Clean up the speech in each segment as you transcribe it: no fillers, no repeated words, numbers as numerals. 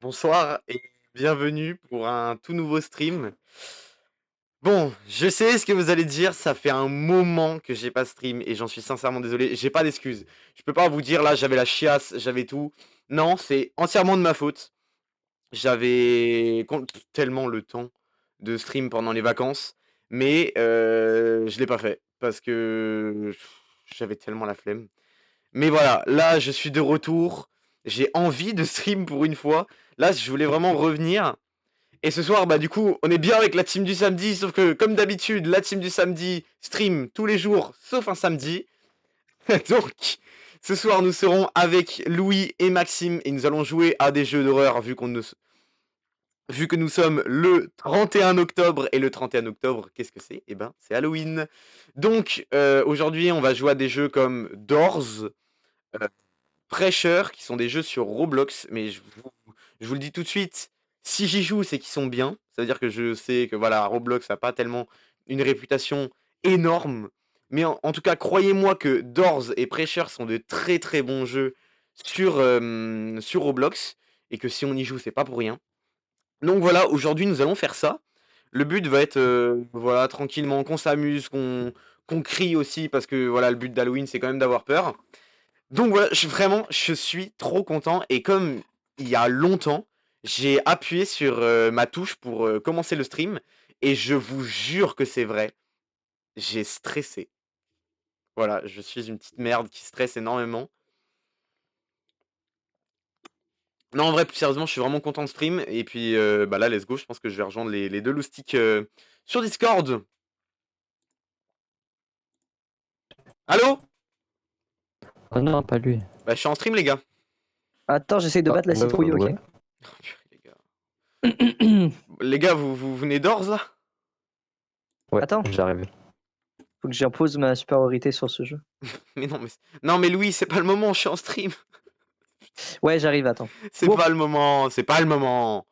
Bonsoir et bienvenue pour un tout nouveau stream. Bon, je sais ce que vous allez dire, ça fait un moment que j'ai pas stream et j'en suis sincèrement désolé, j'ai pas d'excuses. Je peux pas vous dire là, j'avais la chiasse, j'avais tout. Non, c'est entièrement de ma faute. J'avais tellement le temps de stream pendant les vacances, mais je l'ai pas fait parce que j'avais tellement la flemme. Mais voilà, là, je suis de retour. J'ai envie de stream pour une fois. Là, je voulais vraiment revenir. Et ce soir, bah du coup, on est bien avec la team du samedi, sauf que comme d'habitude, la team du samedi stream tous les jours, sauf un samedi. Donc, ce soir, nous serons avec Louis et Maxime et nous allons jouer à des jeux d'horreur vu que nous sommes le 31 octobre. Et le 31 octobre, qu'est-ce que c'est? Eh ben, c'est Halloween. Donc, aujourd'hui, on va jouer à des jeux comme Doors, euh, Pressure, qui sont des jeux sur Roblox, mais je vous le dis tout de suite, si j'y joue, c'est qu'ils sont bien. Ça veut dire que je sais que voilà, Roblox n'a pas tellement une réputation énorme. Mais en tout cas, croyez-moi que Doors et Pressure sont de très très bons jeux sur Roblox. Et que si on y joue, c'est pas pour rien. Donc voilà, aujourd'hui nous allons faire ça. Le but va être voilà, tranquillement, qu'on s'amuse, qu'on crie aussi, parce que voilà, le but d'Halloween, c'est quand même d'avoir peur. Donc voilà, vraiment, je suis trop content. Et comme il y a longtemps, j'ai appuyé sur ma touche pour commencer le stream. Et je vous jure que c'est vrai, j'ai stressé. Voilà, je suis une petite merde qui stresse énormément. Non, en vrai, plus sérieusement, je suis vraiment content de stream. Et puis bah là, let's go, je pense que je vais rejoindre les deux loustiques sur Discord. Allô? Oh non, pas lui. Bah, je suis en stream, les gars. Attends, j'essaye de Ah, battre la citrouille, ok. ouais. Oh, purée, les gars. Les gars, vous venez d'ores là? Ouais, Attends, j'arrive. faut que j'impose ma supériorité sur ce jeu. Mais non, mais Louis, c'est pas le moment, je suis en stream. Ouais, j'arrive, attends. C'est Wow. pas le moment, c'est pas le moment.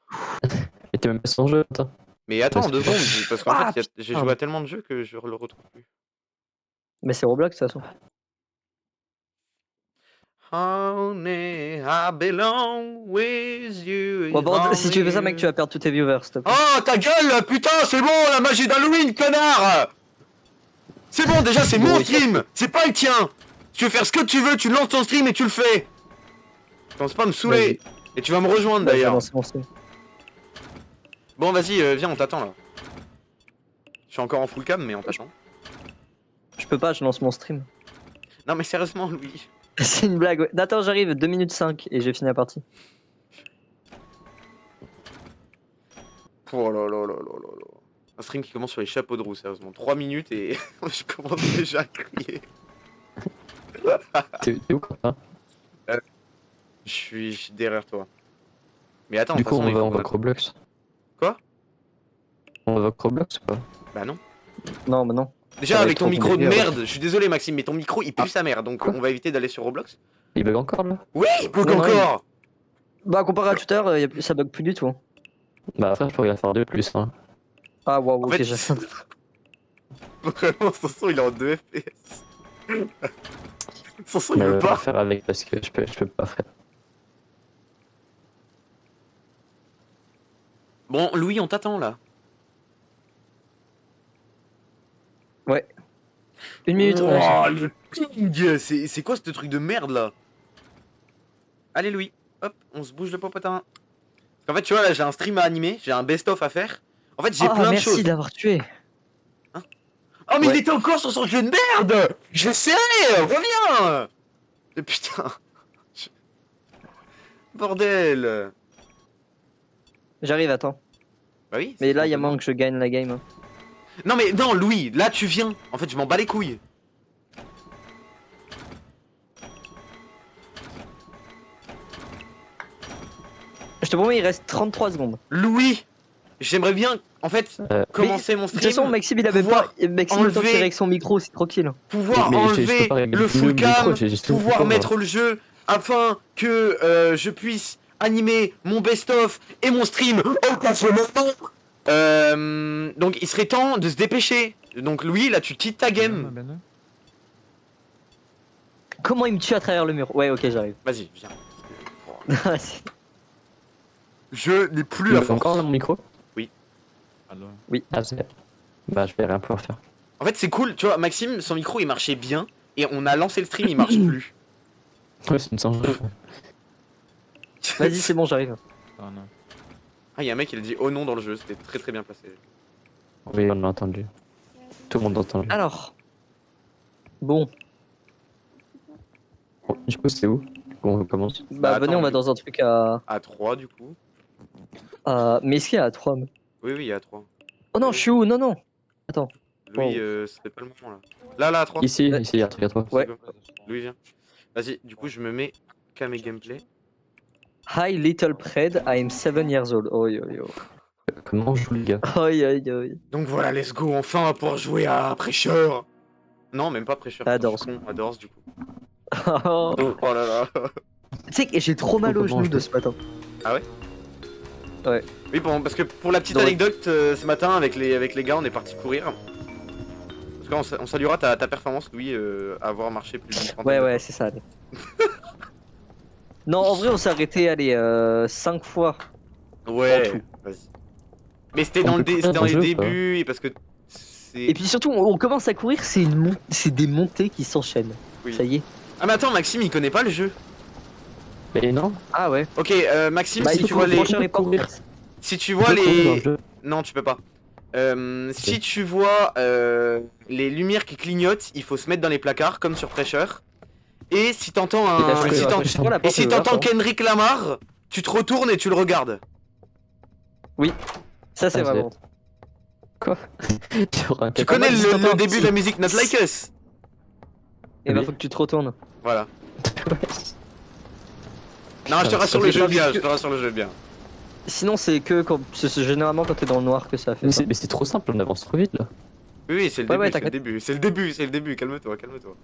Et t'es même pas son jeu, toi. Mais attends, Parce deux que- secondes, parce qu'en Ah, fait, j'ai joué putain. à tellement de jeux que je le retrouve plus. Mais c'est Roblox, de toute façon. Honey, I belong with you. Bon, If bon, si tu only fais ça, mec, tu you. vas perdre tous tes viewers, s'il te plaît. Oh, ta gueule, putain, c'est bon, la magie d'Halloween, connard. C'est bon, déjà, c'est Bon, mon il s'en stream, fout. c'est pas le tien. Tu veux faire ce que tu veux, tu lances ton stream et tu le fais. Commence pas à me saouler. Vas-y. Et tu vas me rejoindre Bah, je vais d'ailleurs. lancer mon stream. Bon, vas-y, viens, on t'attend là. Je suis encore en full cam, mais on t'attend. Je peux pas, je lance mon stream. Non, mais sérieusement, Louis. C'est une blague, ouais. Attends, j'arrive, 2 minutes 5 et j'ai fini la partie. Oh là là là là là là. Un stream qui commence sur les chapeaux de roue, sérieusement. 3 minutes et je commence déjà à crier. T'es où, quoi? Je suis derrière toi. Mais attends, de Du toute coup, façon, il faut on qu'on va Roblox. Quoi? On va Roblox ou pas? Bah non. Non, bah non. Déjà, Ça va avec être ton trop micro de compliqué, ouais. merde, je suis désolé, Maxime, mais ton micro, il pue sa mère. Donc, Quoi? on va éviter d'aller sur Roblox. Il bug encore, là? Oui, il bug Non, non, encore. Bah, comparé à tout à l'heure, ça bug plus du tout. Bah, frère, je pourrais faire 2 plus, hein. Ah, waouh, En ok, fait, j'ai vraiment, son son, il est en 2 FPS. Son son, il Mais veut je vais pas. faire avec parce que je peux pas, frère. Bon, Louis, on t'attend là. Ouais. 1 minute 11. Oh, le ping. C'est quoi ce truc de merde là? Allez, Louis, hop, on se bouge le popotin. En fait, tu vois, là, j'ai un stream à animer, j'ai un best-of à faire. En fait, j'ai Ah, plein de merci choses. d'avoir tué. Hein? Oh, mais il Ouais. était encore sur son jeu de merde. Je sais, reviens. Putain. Bordel. J'arrive, attends. Bah oui. Mais c'est ce là, qu'on il y a te moyen demande. que je gagne la game. Non, mais non, Louis, là, tu viens. En fait, je m'en bats les couilles. Je te promets, il reste 33 secondes. Louis, j'aimerais bien, en fait, commencer mon De stream. toute façon, Maxime, il avait pas. pouvoir Maxime, le temps qu'il enlever- règle son micro, c'est tranquille. pouvoir Mais je peux enlever pas régler le full micro, cam, j'ai juste tout pouvoir micro, moi. mettre le jeu afin que je puisse animer mon best-of et mon stream au passé moment. Donc il serait temps de se dépêcher. Donc Louis, là tu quittes ta game. Comment il me tue à travers le mur? Ouais, ok, j'arrive. Vas-y, viens. Je n'ai plus Tu la m'entends force. encore là mon micro? Alors, Ah, c'est. Bah, je vais rien pouvoir faire. En fait, c'est cool, tu vois, Maxime, son micro il marchait bien, et on a lancé le stream, il marche plus. Ouais, c'est une singe. Vas-y, c'est bon, j'arrive. oh non. Ah, il y a un mec qui a dit oh non dans le jeu, c'était très très bien placé. Oui, on l'a entendu. Tout le monde a entendu. Alors. Bon, Bon, du coup, c'est où qu'on commence? bah Bah, venez, attends, on va du- dans un truc à. À 3 du coup. Mais est-ce qu'il y a à 3 Oui, oui, il y a 3. Oh non, je suis où? Non, non. Attends. Louis, Wow. c'était pas le moment là. Là, à 3. Ici, Ouais. ici, il y a un truc à toi. Ouais. Louis, viens. Vas-y, du coup, je me mets cam et gameplay. Hi, little Pred, I am 7 years old. Oi, oi, oi. Comment on joue, les gars? Oi, oi, oi. Donc voilà, let's go, enfin on va pouvoir jouer à Prêcheur. Non, même pas Prêcheur. À je suis Dorse. con, à Dorse du coup. Oh. Oh là là. Tu sais que j'ai trop mal aux Comment genoux je de fais ce matin. Oui, bon, parce que pour la petite Non, ouais. anecdote, ce matin avec les gars, on est parti courir. Parce qu'on saluera ta performance, Louis, à avoir marché plus d'une trentaine Ouais, de ouais, fois. c'est ça. allez. Non, en vrai, on s'est arrêté, allez, 5 fois. En Ouais, tout. vas-y. Mais c'était On dans, peut c'était courir dans dans les le jeu ou pas débuts, et parce que c'est... Et puis surtout, on commence à courir, c'est des montées qui s'enchaînent. Oui. Ça y est. Ah mais attends, Maxime, il connaît pas le jeu. Mais non, Ah ouais. Ok, Maxime, Bah, si il tu faut vois les... franchir les portes. courir. Si tu on vois peut courir dans le les... jeu. Non, tu peux pas. Si tu vois les lumières qui clignotent, il faut se mettre dans les placards, comme sur Prêcheur. Et si t'entends Et un... là, je et si fais- t'en- je prends la et porte si ouverte, t'entends hein. Kendrick Lamar, tu te retournes et tu le regardes. Ça, c'est Ah, vraiment. Quoi? Tu auras un Tu Ah, connais moi, si t'entends le un début petit- de la musique Not Like Us. Et bah, Oui. faut que tu te retournes. Voilà. Ouais. Non, je te Ça, rassure, ça le fait jeu pas bien, parce je que- te rassure, le jeu bien. Sinon, c'est que quand. C'est généralement quand t'es dans le noir que ça fait. Mais Ça. c'est trop simple, on avance trop vite là. Oui, oui, c'est le Ouais, début, ouais, c'est le t'inquiète. début, c'est le début, c'est le début, calme-toi, calme-toi.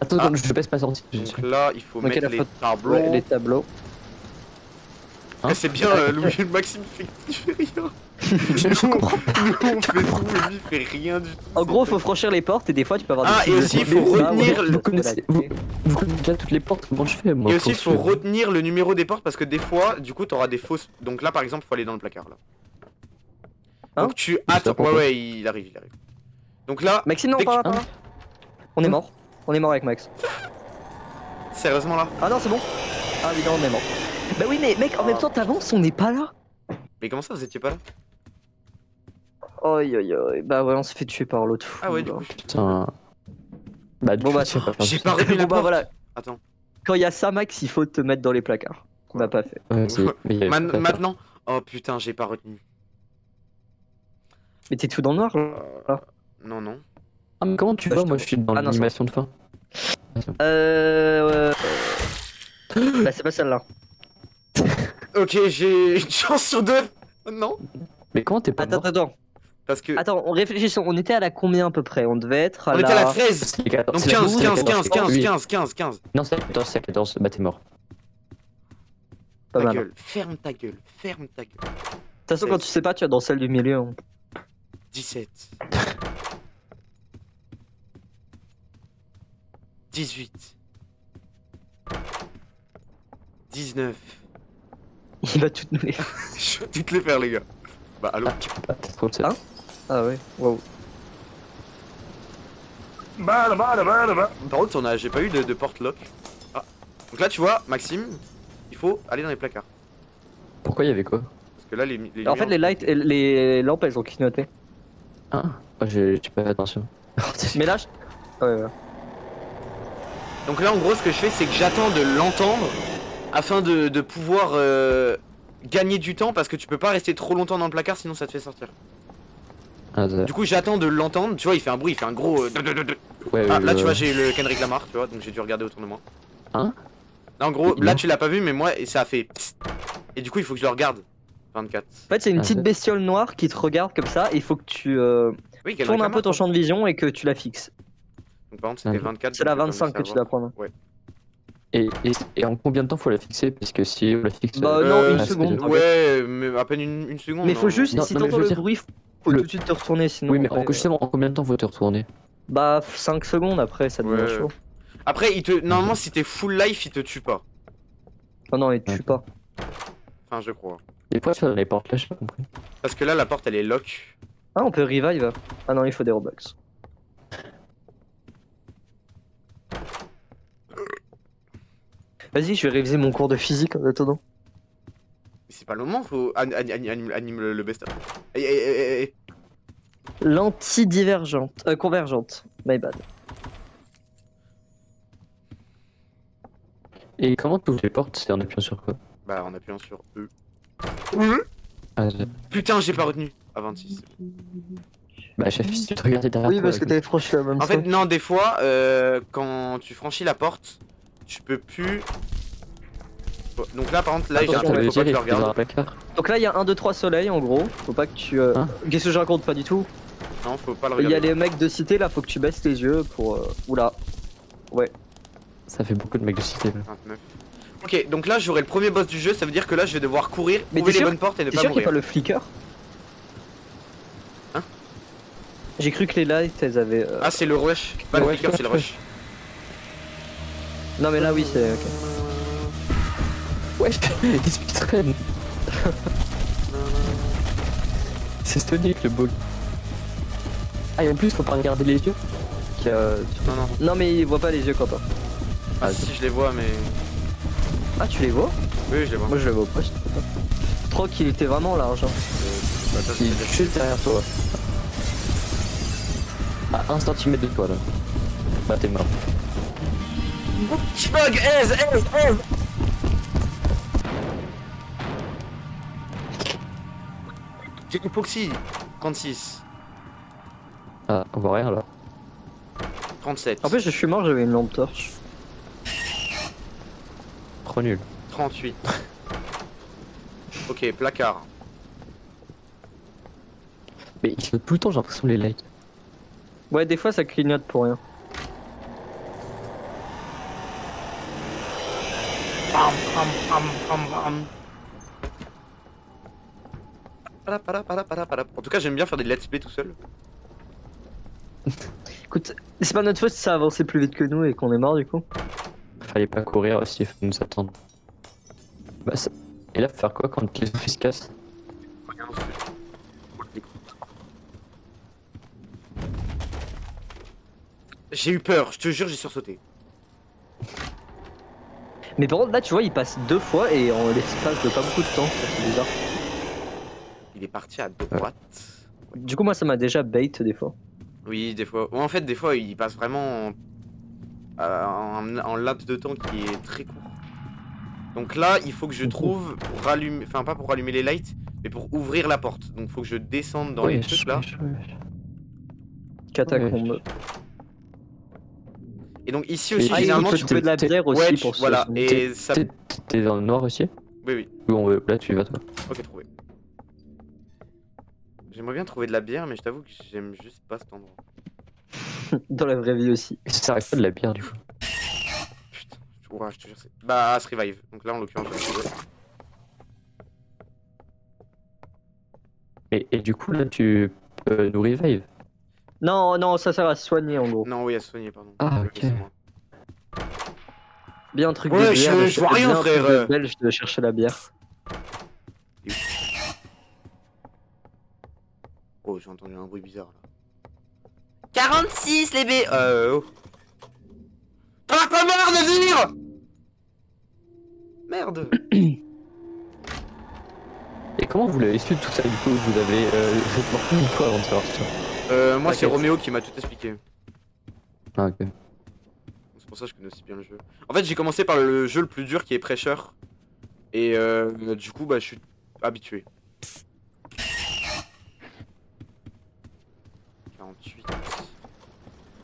Attends, Ah. je baisse ma sortie. Donc là, il faut Ok, mettre la les faute- tableaux. Ouais, les tableaux. Ah, c'est bien, Louis, Maxime fait tu fais rien. Je comprends. Nous, on fait tout, lui, il fait rien du tout. En c'est gros, pas- faut franchir les portes et des fois, tu peux avoir Ah, des et petits aussi, il jeux faut de- retenir Ah, ouais. le- Vous connaissez, vous connaissez déjà toutes les portes, comment je fais moi Et aussi, il pour faut suivre retenir le numéro des portes parce que des fois, du coup, t'auras des fausses. Donc là, par exemple, faut aller dans le placard là. Hein Donc tu ça, attends. Ouais, pourquoi ouais, il arrive, il arrive. Donc là, Maxime, non, Dès que par là, tu- par là. On est mort. On est mort avec Max. sérieusement là. Ah non, c'est bon. Ah oui, non, on est mort. Bah oui, mais mec, en même temps, t'avances, on n'est pas là. Mais comment ça, vous étiez pas là? Oi, oi, oi. Bah ouais, on s'est fait tuer par l'autre fou. Ah ouais, du là. coup. Putain. Bah, du Bon, coup, bah, je sais pas faire J'ai ça. pas retenu la Bon, bah porte. voilà. Attends. Quand il y a ça, Max, il faut te mettre dans les placards. On n'a pas fait. Ouais, si, mais il y avait pas à faire. Maintenant. Oh putain, j'ai pas retenu. Mais t'es tout dans le noir là. Non, non. Ah, mais comment tu Bah, vois je Moi, te- je suis dans Ah, non, l'animation de fin. Bah, c'est pas celle-là. Ok, j'ai une chance sur deux. Non. Mais comment t'es pas Attends, mort attends. Parce que. Attends, on réfléchit. On était à la combien à peu près? On devait être à On la. était à la 13. C'est les 14, Donc c'est la 15, 12, c'est la 15, 15, 14, 15, oui. 15, 15, 15. Non, c'est la 14, c'est la 14. Bah, t'es mort. Pas Ta mal. gueule, ferme ta gueule, ferme ta gueule. De toute façon, quand tu sais pas, tu vas dans celle du milieu. Hein. 17. 18. 19. Il va toutes nous les. Je vais toutes les faire, les gars. Bah, allô. Ah, tu peux pas, t'es trop seul. Hein Ah ouais, waouh. Par contre, j'ai pas eu de porte lock. Ah. Donc là, tu vois, Maxime, il faut aller dans les placards. Pourquoi il y avait quoi? Parce que là, les En fait, les lights, les lampes, elles ont clignoté. Ah, j'ai pas fait attention. Mais là, ouais, ouais. Donc là, en gros, ce que je fais, c'est que j'attends de l'entendre afin de pouvoir gagner du temps parce que tu peux pas rester trop longtemps dans le placard sinon ça te fait sortir. Ah, ça- Du coup, j'attends de l'entendre. Tu vois, il fait un bruit, il fait un gros. Ouais, Ah, ouais, là, ouais. tu vois, j'ai le Kendrick Lamar, tu vois, donc j'ai dû regarder autour de moi. Hein? Là, en gros, Et là, non. tu l'as pas vu, mais moi, et ça a fait. Psst. Et du coup, il faut que je le regarde. 24. En fait, c'est une Ah, petite ouais. bestiole noire qui te regarde comme ça. Et il faut que tu Oui, Kendrick tournes un Lamar, peu ton quoi. champ de vision et que tu la fixes. Donc, par contre, c'était Ok. 24. C'est la donc, 25 que tu dois prendre. Ouais. Et en combien de temps faut la fixer? Parce que si on la fixe. Bah, non, une ah, c'est seconde. déjà- Ouais, mais à peine une seconde. Mais faut non. juste, Non, si non, mais je t'entends veux le dire, bruit, faut le- tout de suite te retourner sinon. Oui, mais après, justement, en combien de temps faut te retourner? Bah, 5 secondes après, ça devient Ouais. chaud. Après, normalement, si t'es full life, il te tue pas. Oh non, il tue pas. Enfin, je crois. Des fois, sur les portes là, j'ai pas compris. Parce que là, la porte, elle est lock. Ah, on peut revive. Ah non, il faut des Robux. Vas-y, je vais réviser mon cours de physique en attendant. Mais c'est pas le moment, faut anime le best-of. Eh. L'antidivergente. Convergente. My bad. Et comment tu ouvres les portes? C'est en appuyant sur quoi? Bah, en appuyant sur E. Ah, Putain, j'ai pas retenu. À 26. Bah, chef, si tu te regardais derrière Oui, toi, parce que avec- t'avais franchi la même En fait, non, des fois, quand tu franchis la porte, tu peux plus. Donc là, par contre, là, j'ai un Attends, truc, faut pas que je le dans un regarde. placard. Donc là, il y a 1, 2, 3 soleils en gros. Faut pas que tu. Hein Qu'est-ce que je raconte? Pas du tout. Non, faut pas le Il y a regarder. les mecs de cité là, faut que tu baisses les yeux pour. Oula. Ouais. Ça fait beaucoup de mecs de cité là. 29. Ok, donc là, j'aurai le premier boss du jeu, ça veut dire que là, je vais devoir courir, Mais trouver t'es les sûr bonnes portes et ne T'es pas sûr qu'il n'y a mourir. pas le flicker? Hein? J'ai cru que les lights elles avaient. Ah, c'est le rush. Pas le Ouais, flicker, c'est le rush. Non mais là oui c'est. Ok. Ouais, il speedrun. C'est Sonic le ball. Ah, et en plus, faut pas regarder les yeux. Non, non. Non mais il voit pas les yeux quand pas. Ah, si, je les vois, mais. Ah tu les vois? Oui, je les vois. Moi je les vois pas, je sais pas. Troc il était vraiment large. Hein. Bah, ça, Il est c'est- juste derrière toi. À 1 cm de toi là. Bah, t'es mort. Bug, aise. J'ai hypoxie. 36. Ah, on voit rien là. 37. En plus je suis mort, j'avais une lampe torche. Trop nul. 38. Ok, placard. Mais il saute tout le temps, j'ai l'impression les lights. Ouais des fois ça clignote pour rien. Bam. En tout cas, j'aime bien faire des let's play tout seul. Écoute, c'est pas notre faute si ça a avancé plus vite que nous et qu'on est mort du coup. Fallait pas courir aussi, il faut nous attendre. Bah, ça... Et là, faut faire quoi quand les offices cassent? J'ai eu peur, je te jure, j'ai sursauté. Mais par contre là tu vois il passe 2 fois et en l'espace de pas beaucoup de temps, c'est bizarre. Il est parti à droite. Du coup moi ça m'a déjà bait des fois. Oui, des fois. Ou en fait, des fois, il passe vraiment en laps de temps qui est très court. Donc là, il faut que je trouve pour rallumer, enfin pas pour rallumer les lights, mais pour ouvrir la porte. Donc faut que je descende dans les trucs là. Catacombe. Et donc ici Et aussi, Ah, généralement, tu peux de la bière aussi ouais, pour se voilà. soigner. Et ça. T'es dans le noir aussi? Oui. Ou là, tu y vas toi. Ok, trouvé. J'aimerais bien trouver de la bière, mais je t'avoue que j'aime juste pas cet endroit. Dans la vraie vie aussi. Et ça sert à quoi de la bière du coup? Putain, ouais, je te jure, c'est. Bah, à se revive. Donc là, en l'occurrence, je vais trouver. Et du coup, là, tu peux nous revive? Non, non, ça sert à se soigner en gros. Non, oui, à se soigner, pardon. Ah, ok. Laissez-moi. Bien un truc Ouais, de bière. je vois rien, bien un truc frère. de belge de chercher la bière. Oh, j'ai entendu un bruit bizarre là. 46 les B. Oh. T'as pas marre de venir. Merde. Et comment vous l'avez su tout ça du coup? Vous avez reporté une fois avant de savoir ça? Moi c'est T'inquiète. Roméo qui m'a tout expliqué. Ah, ok. C'est pour ça que je connais aussi bien le jeu. En fait j'ai commencé par le jeu le plus dur qui est Pressure. Et du coup bah je suis habitué. 48.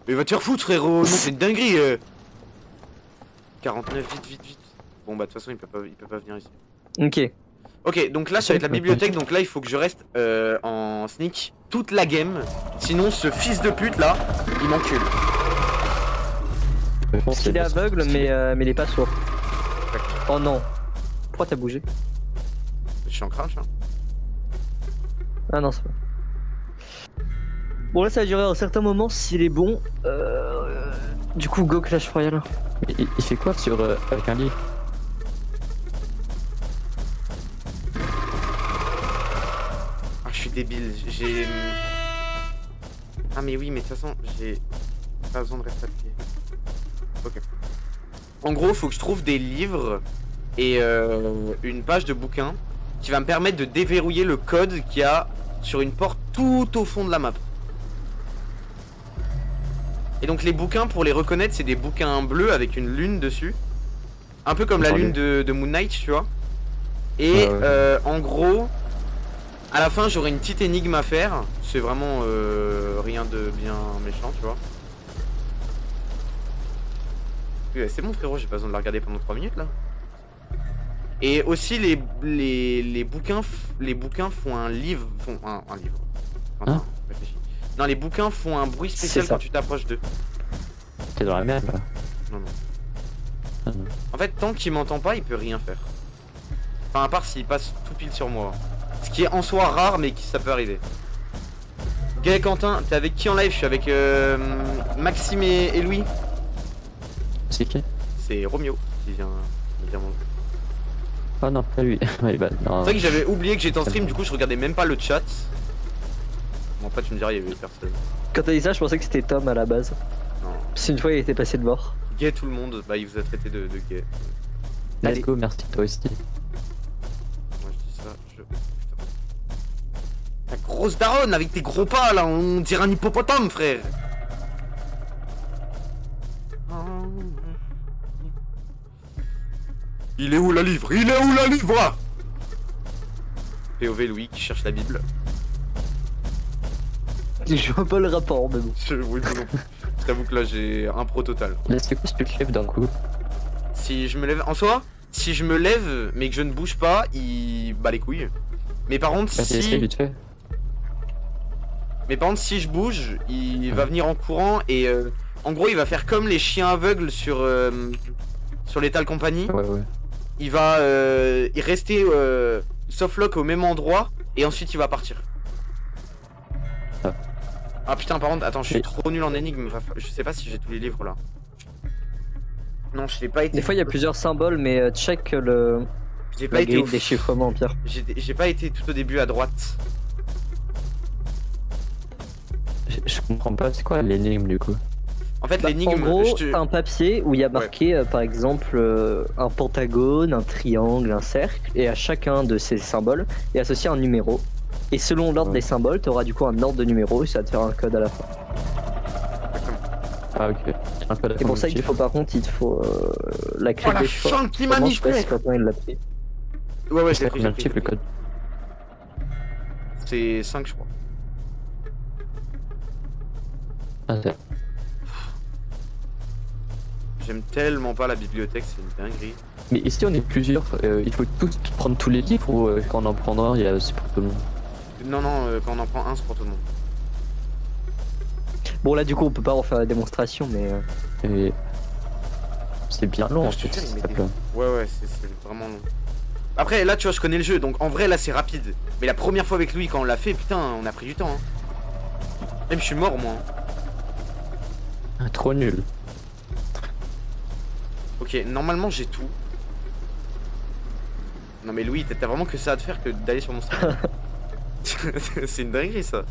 Mais va te faire foutre frérot. Non c'est une dinguerie 49, vite. Bon bah de toute façon il peut pas venir ici. Ok. Ok, donc là ça va être la bibliothèque, donc là il faut que je reste en sneak toute la game, sinon ce fils de pute là, il m'encule. Je pense Parce qu'il est que- aveugle mais il est pas sourd. Oh non. Pourquoi t'as bougé? Je suis en crash hein. Ah non c'est pas. Bon là ça va durer un certain moment s'il est bon. Du coup go Clash Royale. Mais il fait quoi sur avec un lit? débile. J'ai... Ah mais oui, mais de toute façon, j'ai pas besoin de rester appuyé. Ok. En gros, faut que je trouve des livres et une page de bouquin qui va me permettre de déverrouiller le code qu'il y a sur une porte tout au fond de la map. Et donc les bouquins, pour les reconnaître, c'est des bouquins bleus avec une lune dessus. Un peu comme la lune de Moon Knight, tu vois. Et en gros, à la fin, j'aurai une petite énigme à faire. C'est vraiment rien de bien méchant, tu vois. C'est bon frérot, j'ai pas besoin de la regarder pendant 3 minutes là. Et aussi les bouquins font un livre. Un livre. Enfin, réfléchis. Non, les bouquins font un bruit spécial quand tu t'approches d'eux. T'es dans la merde là. Non, non. Ah, non. En fait, tant qu'il m'entend pas, il peut rien faire. Enfin, à part s'il passe tout pile sur moi. Ce qui est en soi rare, mais qui ça peut arriver. Gay Quentin, t'es avec qui en live? Je suis avec Maxime et Louis. C'est qui? C'est Romeo qui vient manger. Ah non, pas lui. Ouais, bah, non. C'est vrai que j'avais oublié que j'étais en stream, du coup je regardais même pas le chat. Bon, en fait, tu me dirais, il y avait personne. Quand t'as dit ça, je pensais que c'était Tom à la base. Non. Parce qu'une fois, il était passé de bord. Gay tout le monde, bah il vous a traité de gay. Let's go, merci toi aussi. Moi je dis ça, putain. Ta grosse daronne avec tes gros pas là, on dirait un hippopotame, frère. Il est où la livre? Il est où la livre? POV Louis qui cherche la Bible. Je vois pas le rapport, mais bon. Oui, non. Je t'avoue que là j'ai un pro total. Là, c'est quoi si tu te lèves d'un coup? Si je me lève, en soi, si je me lève mais que je ne bouge pas, il bat les couilles. Mais par contre, Bah, t'essayes vite fait. si je bouge, il va venir en courant et en gros, il va faire comme les chiens aveugles sur Lethal Company. Ouais. Il va rester softlock au même endroit et ensuite il va partir. Ah putain, par contre, attends, je suis trop nul en énigme. Je sais pas si j'ai tous les livres là. Non, je l'ai pas été. Des fois, il y a plusieurs symboles, mais check le. J'ai pas été au déchiffrement, Pierre. J'ai pas été tout au début à droite. Je comprends pas, c'est quoi l'énigme du coup? En fait, En l'énigme. gros, t'as un papier où il y a marqué par exemple un pentagone, un triangle, un cercle, et à chacun de ces symboles est associé un numéro. Et selon l'ordre des symboles, t'auras du coup un ordre de numéros et ça va te faire un code à la fin. Ah ok. Un code à C'est pour ça qu'il faut par contre, il te faut la clé Oh la des choix. chante qui Comment je sais pas manipule. si Quentin il l'a pris. Ouais, je C'est l'ai pris. combien de chiffres le code? C'est 5, je crois. Ah, c'est... J'aime tellement pas la bibliothèque, c'est une dinguerie. Mais ici on est plusieurs, il faut tous prendre tous les livres ou quand on en prend un, il y a c'est pour tout le monde? Non, quand on en prend un, c'est pour tout le monde. Bon là du coup on peut pas refaire la démonstration mais Et... C'est bien long en Je te fait, jure, il ça met des- s'appelle. Ouais, c'est vraiment long. Après, là, tu vois, je connais le jeu, donc en vrai, là, c'est rapide. Mais la première fois avec Louis, quand on l'a fait, putain, on a pris du temps. Hein. Même je suis mort, moi. Ah, trop nul. Ok, normalement, j'ai tout. Non, mais Louis, t'as vraiment que ça à te faire que d'aller sur mon stream. C'est une dinguerie, ça.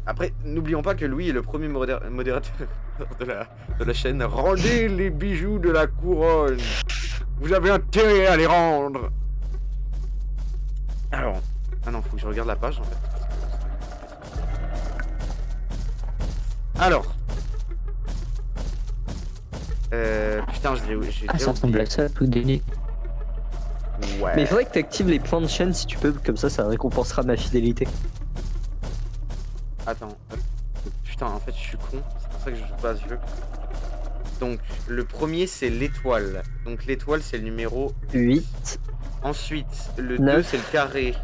Après, n'oublions pas que Louis est le premier modérateur de la chaîne. Rendez les bijoux de la couronne. Vous avez intérêt à les rendre. Alors, ah non, faut que je regarde la page en fait. Alors, putain, j'ai Ah, déjà ça ressemble oublié. à ça, tout déni. Ouais. mais il faudrait que t'actives les points de chaîne si tu peux, comme ça récompensera ma fidélité. Attends, putain, en fait, je suis con. C'est pour ça que je joue pas à ce jeu. Donc, le premier, c'est l'étoile. Donc, l'étoile, c'est le numéro 8, Ensuite, le 9. 2, c'est le carré.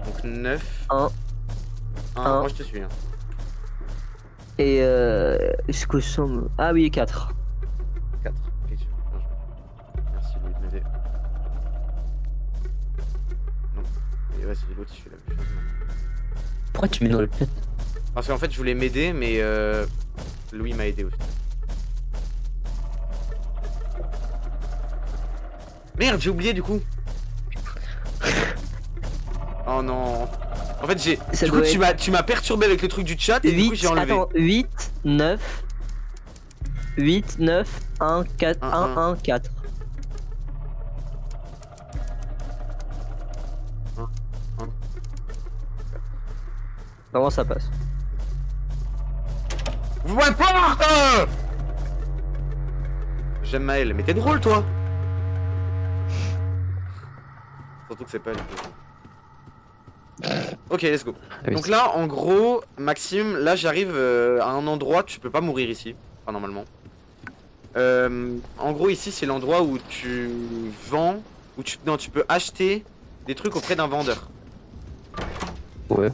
Donc, 9. 1. 1. Moi, je te suis. Hein. Et est-ce que ça me... Ah oui, 4. 4. Ok, bien joué. Merci Louis de m'aider. Non. Et ouais, c'est l'autre qui fait la même chose. Pourquoi tu mets dans le chat? Parce qu'en fait, je voulais m'aider, mais Louis m'a aidé aussi. Merde, j'ai oublié du coup. Oh Oh non. En fait, Ça du coup, doit être tu m'as perturbé avec le truc du chat et du coup, 8, j'ai enlevé. attends, 8, 9, 8, 9, 1, 4, 1, 1, 4. Comment ça passe? Ouais, porte. J'aime Maël, mais t'es drôle, toi. Surtout que c'est pas elle. Ok, let's go. Ah oui, Donc là, en gros, Maxime, là j'arrive à un endroit, tu peux pas mourir ici, enfin normalement. En gros, ici c'est l'endroit où tu vends, non, tu peux acheter des trucs auprès d'un vendeur. Ouais.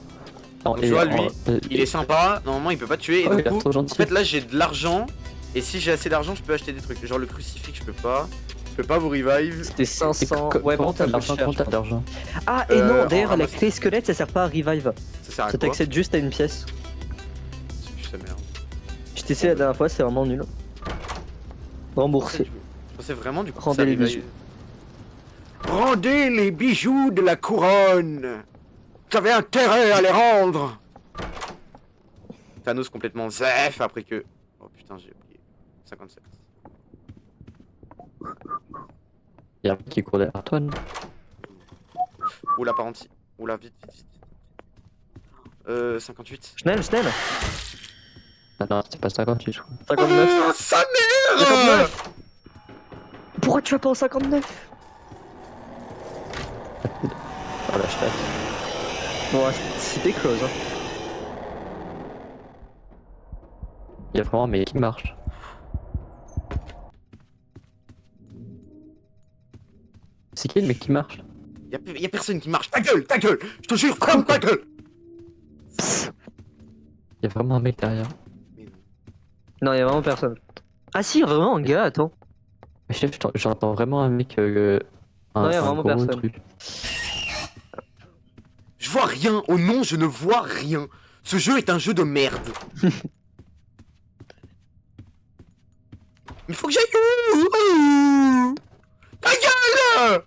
Donc, tu vois, lui, il est sympa, normalement il peut pas te tuer, et Ouais, du il a coup, trop en gentil. fait là j'ai de l'argent, et si j'ai assez d'argent, je peux acheter des trucs. Genre le crucifix, je peux pas vous revive. C'était 500. Ouais, comment bon, t'as de ça l'argent? coûte cher, Comment je t'as de pense. l'argent? Ah, et non, en d'ailleurs, la ramasse. clé squelette, ça sert pas à revive. Ça sert à Ça quoi? t'accède juste à une pièce. Je sais merde. Je t'ai essayé la dernière fois, c'est vraiment nul. Remboursé. Je pensais vraiment du coup que Rendez ça les revive. bijoux. Rendez les bijoux de la couronne. J'avais intérêt à les rendre. Thanos complètement zef après que... Oh putain, j'ai oublié. 57. Y'a un mec qui court derrière toi, non? Oula, par anti. Oula, vite, vite, vite. 58. Schnell, Schnell. Ah non, c'était pas 58, je crois. 59. Oh, sa mère 59. Pourquoi tu vas pas en 59? Oh la chatte. Bon, c'était close. Hein. Y'a vraiment un mec qui marche. C'est qui le mec qui marche? Y'a personne qui marche. Ta gueule, ta gueule. Je te jure, ferme ta gueule. Y'a vraiment un mec derrière. Mais non. Non, y'a vraiment personne. Ah si, y'a vraiment un gars, attends. Mais chef, j'entends vraiment un mec. Non, y a vraiment gros personne. truc. Je vois rien. Oh non, je ne vois rien. Ce jeu est un jeu de merde. Il faut que j'aille où? Ta gueule!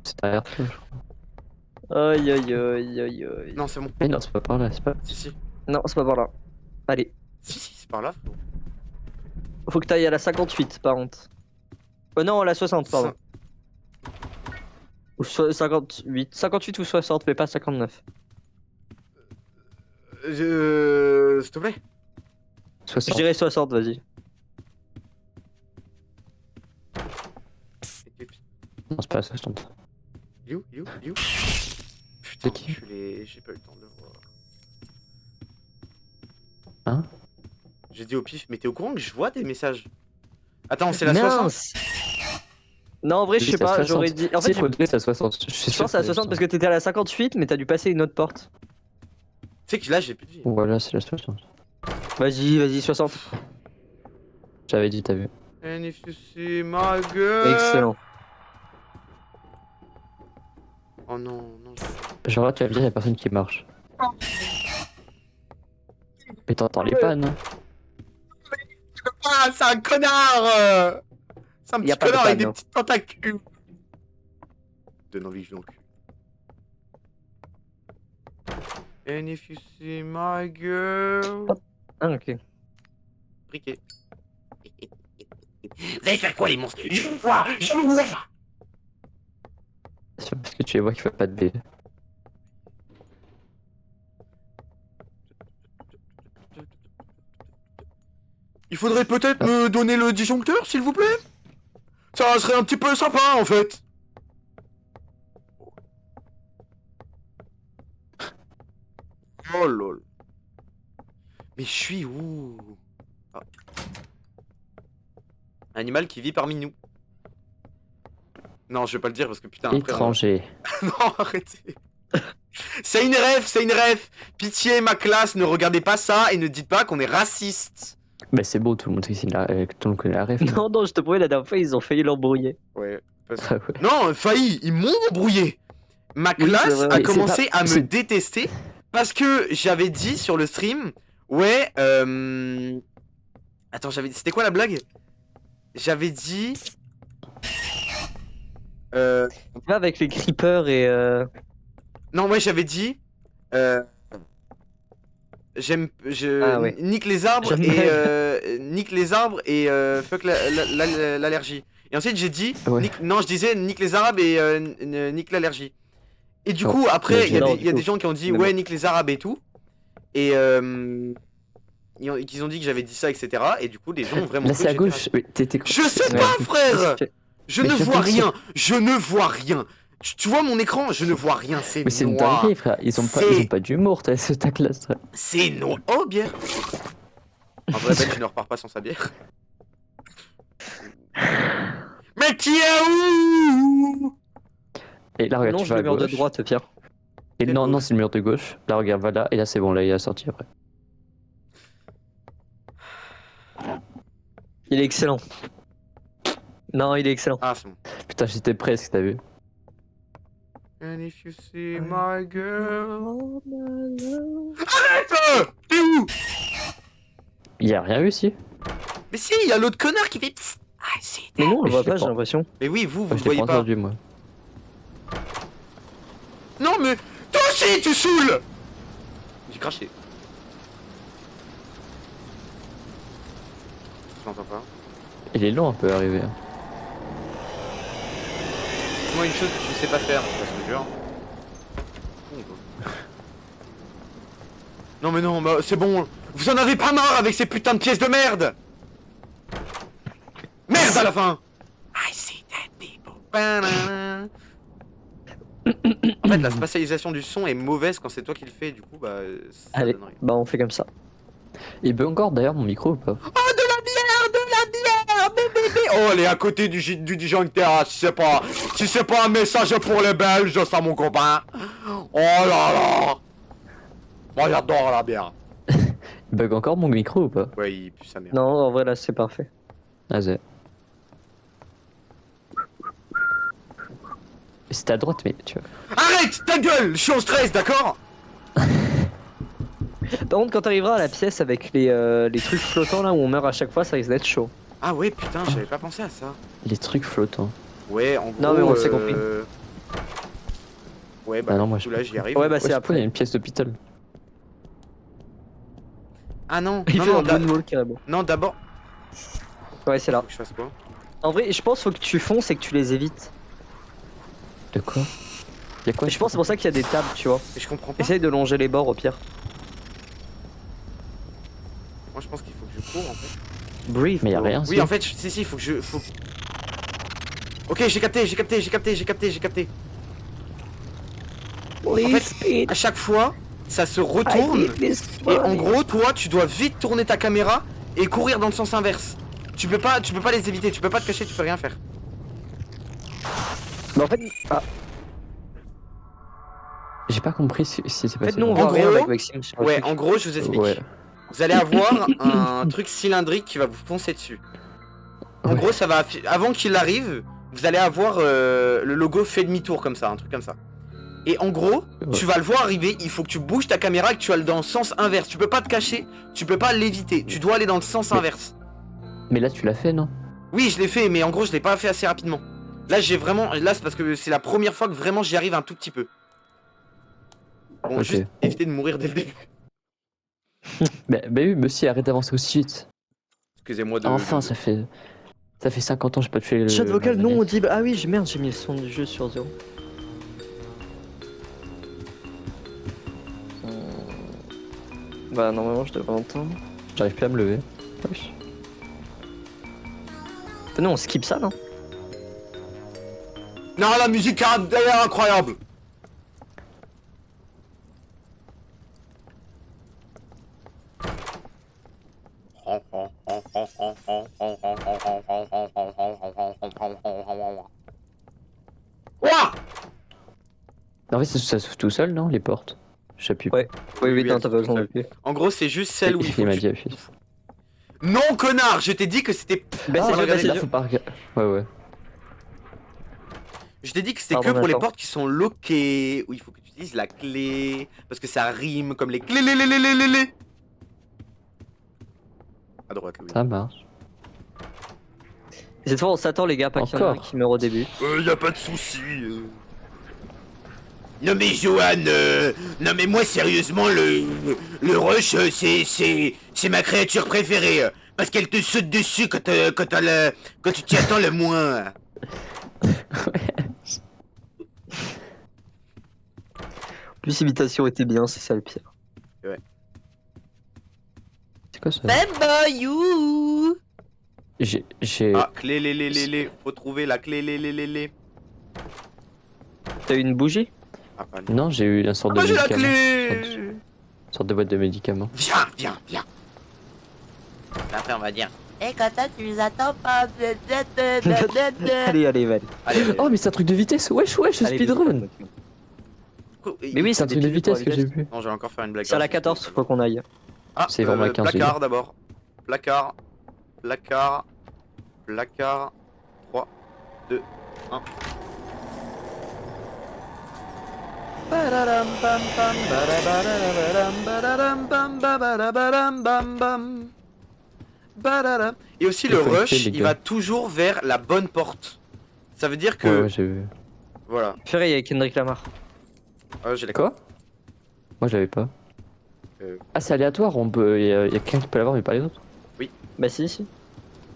C'est derrière toi, je crois. Aïe aïe aïe aïe aïe. Non, c'est bon. Mais non, c'est pas par là, c'est pas. Si, si. Non, c'est pas par là. Allez, Si, si, c'est par là, frérot. faut que t'ailles à la 58 par contre. Oh non, à la 60, pardon. Ou 58. 58 ou 60, mais pas 59. S'il te plaît. Je 60. dirais 60, vas-y. Non, c'est pas 60. Il est où? Il est où? Il est où? Putain, C'est qui? j'ai pas eu le temps de le voir. Hein? J'ai dit au pif, mais t'es au courant que je vois tes messages? Attends, c'est la 60? Mince. Non, en vrai, je sais pas, j'aurais dit. En fait, faut donner à 60. je pense à la 60 parce que t'étais à la 58, mais t'as dû passer une autre porte. Tu sais que là, j'ai plus de vie. Voilà, c'est la 60. Vas-y, vas-y, 60. J'avais dit, t'as vu. And if you see my girl. Excellent. Oh non, non, Genre là, tu vas me dire, y'a personne qui marche. Mais t'entends les pannes, hein. Ah, c'est un connard! C'est un Y a petit pas de connard avec panne, des non. petites tentacules. Donne envie, je l'encule. And if you see my girl. Ah, ok. Briquet. Vous allez faire quoi, les monstres? Je vous vois! Je vous vois! C'est parce que tu les vois qu'il fait pas de B. Il faudrait peut-être me donner le disjoncteur, s'il vous plaît? Ça serait un petit peu sympa, en fait. Oh lol. Mais je suis où? Ah. Animal qui vit parmi nous. Non, je vais pas le dire parce que putain, après... Étranger. Non, arrêtez. C'est une ref, c'est une ref. Pitié, ma classe, ne regardez pas ça et ne dites pas qu'on est raciste. Bah c'est beau, tout le monde ici, tout le monde connaît la ref. Non, non, je te promets, la dernière fois, ils ont failli l'embrouiller. Ouais. Ah ouais. Non, failli, ils m'ont embrouillé. Ma Oui, classe c'est vrai. a Mais c'est commencé pas- à me c'est- détester parce que j'avais dit sur le stream, ouais, attends, c'était quoi la blague? j'avais dit... Euh... Va avec les creepers et. Non, ouais, j'avais dit... Je Ah ouais. nique les arbres J'aime et bien. nique les arbres et fuck l'allergie. Et ensuite j'ai dit Ouais. non, je disais nique les arabes et nique l'allergie. Et du Oh, coup après il y a, non, il y a du des coup, gens qui ont dit mais ouais bon. nique les arabes et tout et qu'ils ont dit que j'avais dit ça, etc. Et du coup les gens ont vraiment Là, cru c'est à que j'étais gauche. raciste. Oui, t'étais. Je sais Ouais. pas, frère. Qu'est-ce que- Je Mais ne je vois te dis- rien. Je ne vois rien. Tu vois mon écran? Je ne vois rien. C'est Mais c'est une noir. dinguerie, frère. Ils ont pas d'humour, t'as ta classe. Frère. C'est noir. Oh bière. En vrai, Ben, tu ne repars pas sans sa bière. Mais qui est où? Et là, regarde, tu Longe vas à le mur de gauche. droite, Pierre. Et Quelle non, non, gauche? c'est le mur de gauche. Là, regarde, va là. Et là, c'est bon, là, il a sorti après. Il est excellent. Non, il est excellent. Ah, c'est bon. Putain, j'étais presque, t'as vu. And if you see my girl. Arrête! T'es où? Il y a rien eu ici. Mais si, il y a l'autre connard qui fait. Psst. Ah, si. Mais non, on le Je voit l'ai pas, pas. j'ai l'impression. Mais oui, vous Moi, le je l'ai voyez pas pas. entendu, moi. Non, mais toi aussi, tu saoules! J'ai craché. Je l'entends pas. Il est long un peu à arriver. Moi, une chose que tu ne sais pas faire, parce que jure. Non, mais non, bah, c'est bon. Vous en avez pas marre avec ces putains de pièces de merde! Merde à la fin! I see dead people. Banana. En fait, la spatialisation du son est mauvaise quand c'est toi qui le fais, du coup, bah, ça Allez, donne rien. bah on fait comme ça. Il bug encore d'ailleurs mon micro ou pas? Oh, de la bière, bébé. Oh, elle est à côté du disjoncteur, si c'est pas un message pour les Belges, ça, mon copain. Oh là là. Moi, j'adore la bière. Il bug encore mon micro ou pas? Ouais, il pue sa mère. Non, en vrai, là, c'est parfait. Ah, c'est. C'était à droite, mais tu vois. Arrête ta gueule, je suis en stress, d'accord? Par contre, quand t'arriveras à la pièce avec les trucs flottants là où on meurt à chaque fois, ça risque d'être chaud. Ah ouais, putain, j'avais pas pensé à ça. Les trucs flottants. Ouais, en gros. Non, mais on s'est compris. Ouais, bah, Ah non, moi, du coup, je- là, j'y arrive. Ouais, bah Ouais, c'est je peux, il y a après. une pièce d'hôpital. Ah non, Il non, fait non, un moonwalk carrément. non, d'abord. Ouais, c'est là. Faut que je fasse quoi? En vrai, je pense faut que tu fonces et que tu les évites. De quoi? Y'a quoi? Et je pense c'est pour ça qu'il y a des tables, tu vois. Mais je comprends pas. Essaye de longer les bords au pire. Moi, je pense qu'il faut que je cours en fait. Breathe. Mais y'a bro. rien. Oui, en fait, si, il faut que je. Ok, j'ai capté. Please fait, speed. À chaque fois, ça se I retourne. need this Et en money. gros, toi, tu dois vite tourner ta caméra et courir dans le sens inverse. Tu peux pas les éviter, tu peux pas te cacher, tu peux rien faire. Mais en fait, ah, J'ai pas compris si c'est en fait passé. nous on En voit rien gros, avec Maxime sur le Ouais, truc. en gros, je vous explique. Ouais. Vous allez avoir un truc cylindrique qui va vous foncer dessus. En Ouais. gros, ça va avant qu'il arrive, vous allez avoir le logo fait demi-tour comme ça, un truc comme ça. Et en gros, Ouais. tu vas le voir arriver, il faut que tu bouges ta caméra et que tu ailles dans le sens inverse. Tu peux pas te cacher, tu peux pas l'éviter, tu dois aller dans le sens Mais- inverse. Mais là, tu l'as fait, non? Oui, je l'ai fait, mais en gros, je l'ai pas fait assez rapidement. Là, là, c'est parce que c'est la première fois que vraiment j'y arrive un tout petit peu. Bon, Ok. juste éviter de mourir dès le début. Bah oui, mais si, arrête d'avancer aussi vite. Excusez-moi de. Enfin, ça fait 50 ans que j'ai pas tué le. Chat vocal la non manette. audible. Ah oui, merde, j'ai mis le son du jeu sur 0. Bah normalement je devrais entendre. J'arrive plus à me lever. Wesh. Non, on skip ça, non? Non, la musique elle est incroyable. Ouah. En fait, ça s'ouvre tout seul, non? Les portes. J'appuie. Ouais. Oui, oui, Oui, non, elle t'as se pas besoin fait d'appuyer. En gros, c'est juste celle où il faut. Il m'a que dit tu- appuie. Non, connard, je t'ai dit que c'était. Bah, Ah, c'est regardez, jeu, là, bah, faut pas regarder. Ouais, ouais. Je t'ai dit que c'était Pardon, que pour les attends. portes qui sont loquées, où il faut que tu utilises la clé, parce que ça rime comme les clés, les. À droite, oui. Ça marche. Cette fois, on s'attend, les gars, pas qu'il y en a un Encore. qui meurt au début. Y a pas de souci. Non mais Johan, non mais moi sérieusement le rush c'est ma créature préférée parce qu'elle te saute dessus quand tu t'y attends le moins. En plus, l'imitation était bien, c'est ça le pire. C'est quoi ça? Bambayou. J'ai. Ah clé les faut trouver la clé les. T'as eu une bougie? Ah pas non. Non, j'ai eu une sorte Ah de j'ai la médicament. clé. Une sorte de boîte de médicaments. Viens. Après on va dire. Et quand ça tu nous attends pas. Allez, Val. Allez, Oh, mais c'est un truc de vitesse! Wesh, Allez, speedrun! vite. Mais oui, C'est un truc de des piles pour vitesse que la j'ai vu. Non, je vais encore faire une blague. C'est à la 14, faut qu'on aille. Ah, C'est vraiment la 15, placard d'abord. Placard. 3, 2, 1. Et aussi Il le faut rush, éviter, les il gars. va toujours vers la bonne porte. Ça veut dire que... Ouais, j'ai vu. Voilà. Ferré avec Kendrick Lamar. Ah, j'ai la Quoi? Moi, je l'avais pas. Euh. Ah, c'est aléatoire, on peut. Y a quelqu'un qui peut l'avoir, mais pas les autres. Bah si.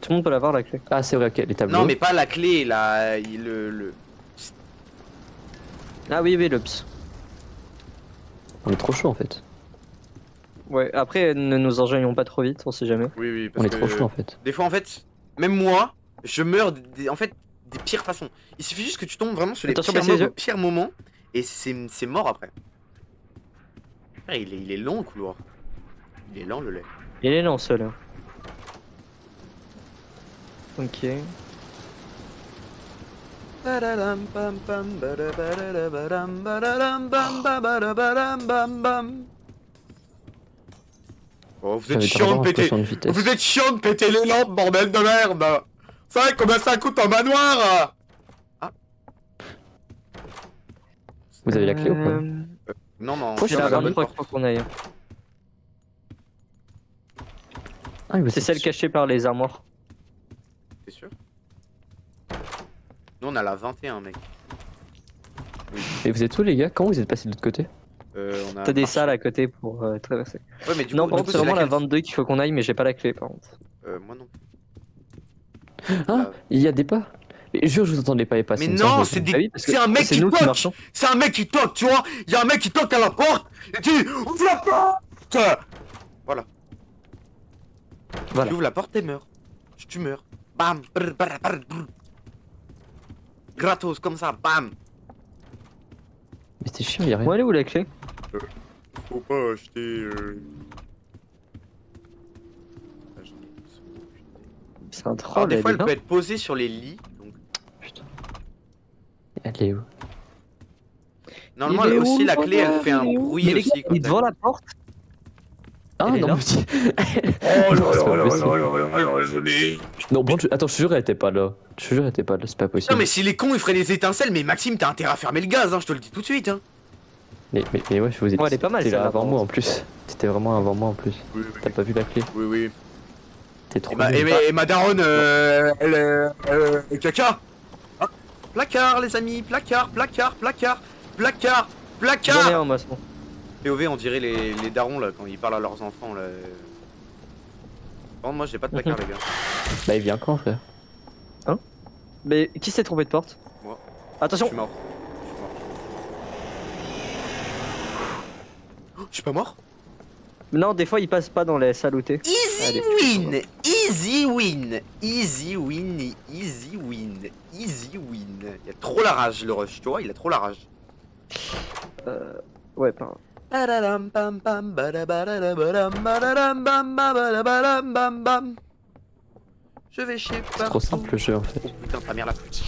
Tout le monde peut l'avoir, la clé. Ah, c'est vrai, ok, les tableaux. Non, mais pas la clé, là. Le... Ah oui, le ps. On est trop chaud en fait. Ouais, après, ne nous enjoignons pas trop vite, on sait jamais. Oui, On est trop chaud en fait. Des fois, en fait, même moi, je meurs en fait des pires façons. Il suffit juste que tu tombes vraiment sur les Attention, pires, baissez les yeux. pires moments et c'est mort après. Ah, il est long le couloir. Il est lent le lait. Il est lent, seul. Ok. Oh, vous Ça êtes va être chiant vraiment de péter. impression de vitesse. Vous êtes chiant de péter les lampes, bordel de merde. Vous savez combien ça coûte un manoir? Vous avez la clé ou pas? Non, non. Faut C'est que la je la 23 qu'il faut qu'on aille. Ah, mais C'est celle cachée par les armoires. T'es sûr? Nous on a la 21 mec. Et vous êtes où les gars? Comment vous êtes passé de l'autre côté? On a T'as des marché. salles à côté pour traverser. Ouais mais du Non, coup, par du contre, coup, c'est vraiment la laquelle 22 qu'il faut qu'on aille, mais j'ai pas la clé par contre. Moi non. Ah, il y a des pas. Mais jure, je vous entendais pas les pas. Mais c'est une non, sorte de- c'est des... Ah oui, parce que c'est un mec c'est qui nous qui toque. marchons. C'est un mec qui toque, tu vois. Il y a un mec qui toque à la porte et dit ouvre la porte. Voilà. Voilà. Tu ouvres la porte et meurs. Tu meurs. Bam. Brr, brr, brr, brr. Gratos comme ça, bam. Mais c'est chiant, y'a Bon, rien. elle est où la clé? Faut pas acheter. C'est un troll. Alors des elle fois est elle là. peut être posée sur les lits. Donc... Putain. Elle est où? Normalement Il est aussi où, la clé elle fait un il est où bruit Mais les aussi. gars, il est devant la porte. Ah Elle est non, là. mais si. Oh Non, c'est pas possible. là. Non, bon, attends, je te jure, elle était pas là. Je te jure, elle était pas là, c'est pas possible. Non mais s'il est con il ferait des étincelles mais Maxime t'as intérêt à fermer le gaz hein, je te le dis tout de suite hein. Mais ouais, je vous ai dit. Ouais, elle est pas mal, T'étais là celle-là, avant par moi en contre. plus. T'étais vraiment avant moi en plus. Oui T'as pas vu la clé? oui. T'es trop. Et nul. ma daronne elle caca. Ah, placard les amis, placard. J'en ai un, moi, c'est bon. POV on dirait les darons là quand ils parlent à leurs enfants là. Par contre moi j'ai pas de placard les gars. Bah, il vient quand, frère? Mais qui s'est trompé de porte? Moi. Je Attention. suis mort. Oh, je suis pas mort. Non, des fois, il passe pas dans les salles où t'es. Easy Allez, win, easy win, easy win, easy win, easy win. Il a trop la rage le rush, tu vois, il a trop la rage. Ouais, pas. Badadam, bam, bam, badabadada, badam, badadam, bam, badabadam, bam, bam. Je vais chez C'est trop simple le jeu en fait. Oh putain, ta mère la pute.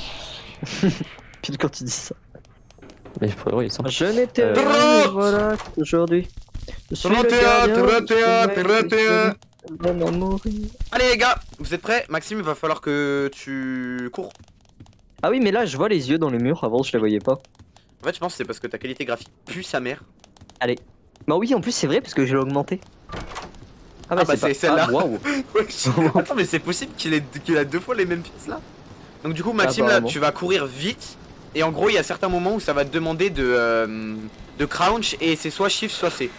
Pile quand tu dis ça. Mais frérot, il est simple. Je n'étais Euh, rien, et voilà, aujourd'hui. Je suis le 31, gardien, 31. je vais mourir. Allez les gars, vous êtes prêts? Maxime, il va falloir que tu cours. Ah oui, mais là, je vois les yeux dans les murs. Avant, je les voyais pas. En fait, je pense que c'est parce que ta qualité graphique pue sa mère. Bah oui, en plus, c'est vrai, parce que je l'ai augmenté. Ah bah c'est c'est pas- celle-là. Ah, waouh. Wesh. Attends, mais c'est possible qu'il a 2 fois les mêmes pièces là? Donc du coup Maxime là Apparemment. tu vas courir vite et en gros il y a certains moments où ça va te demander de crouch et c'est soit shift soit C.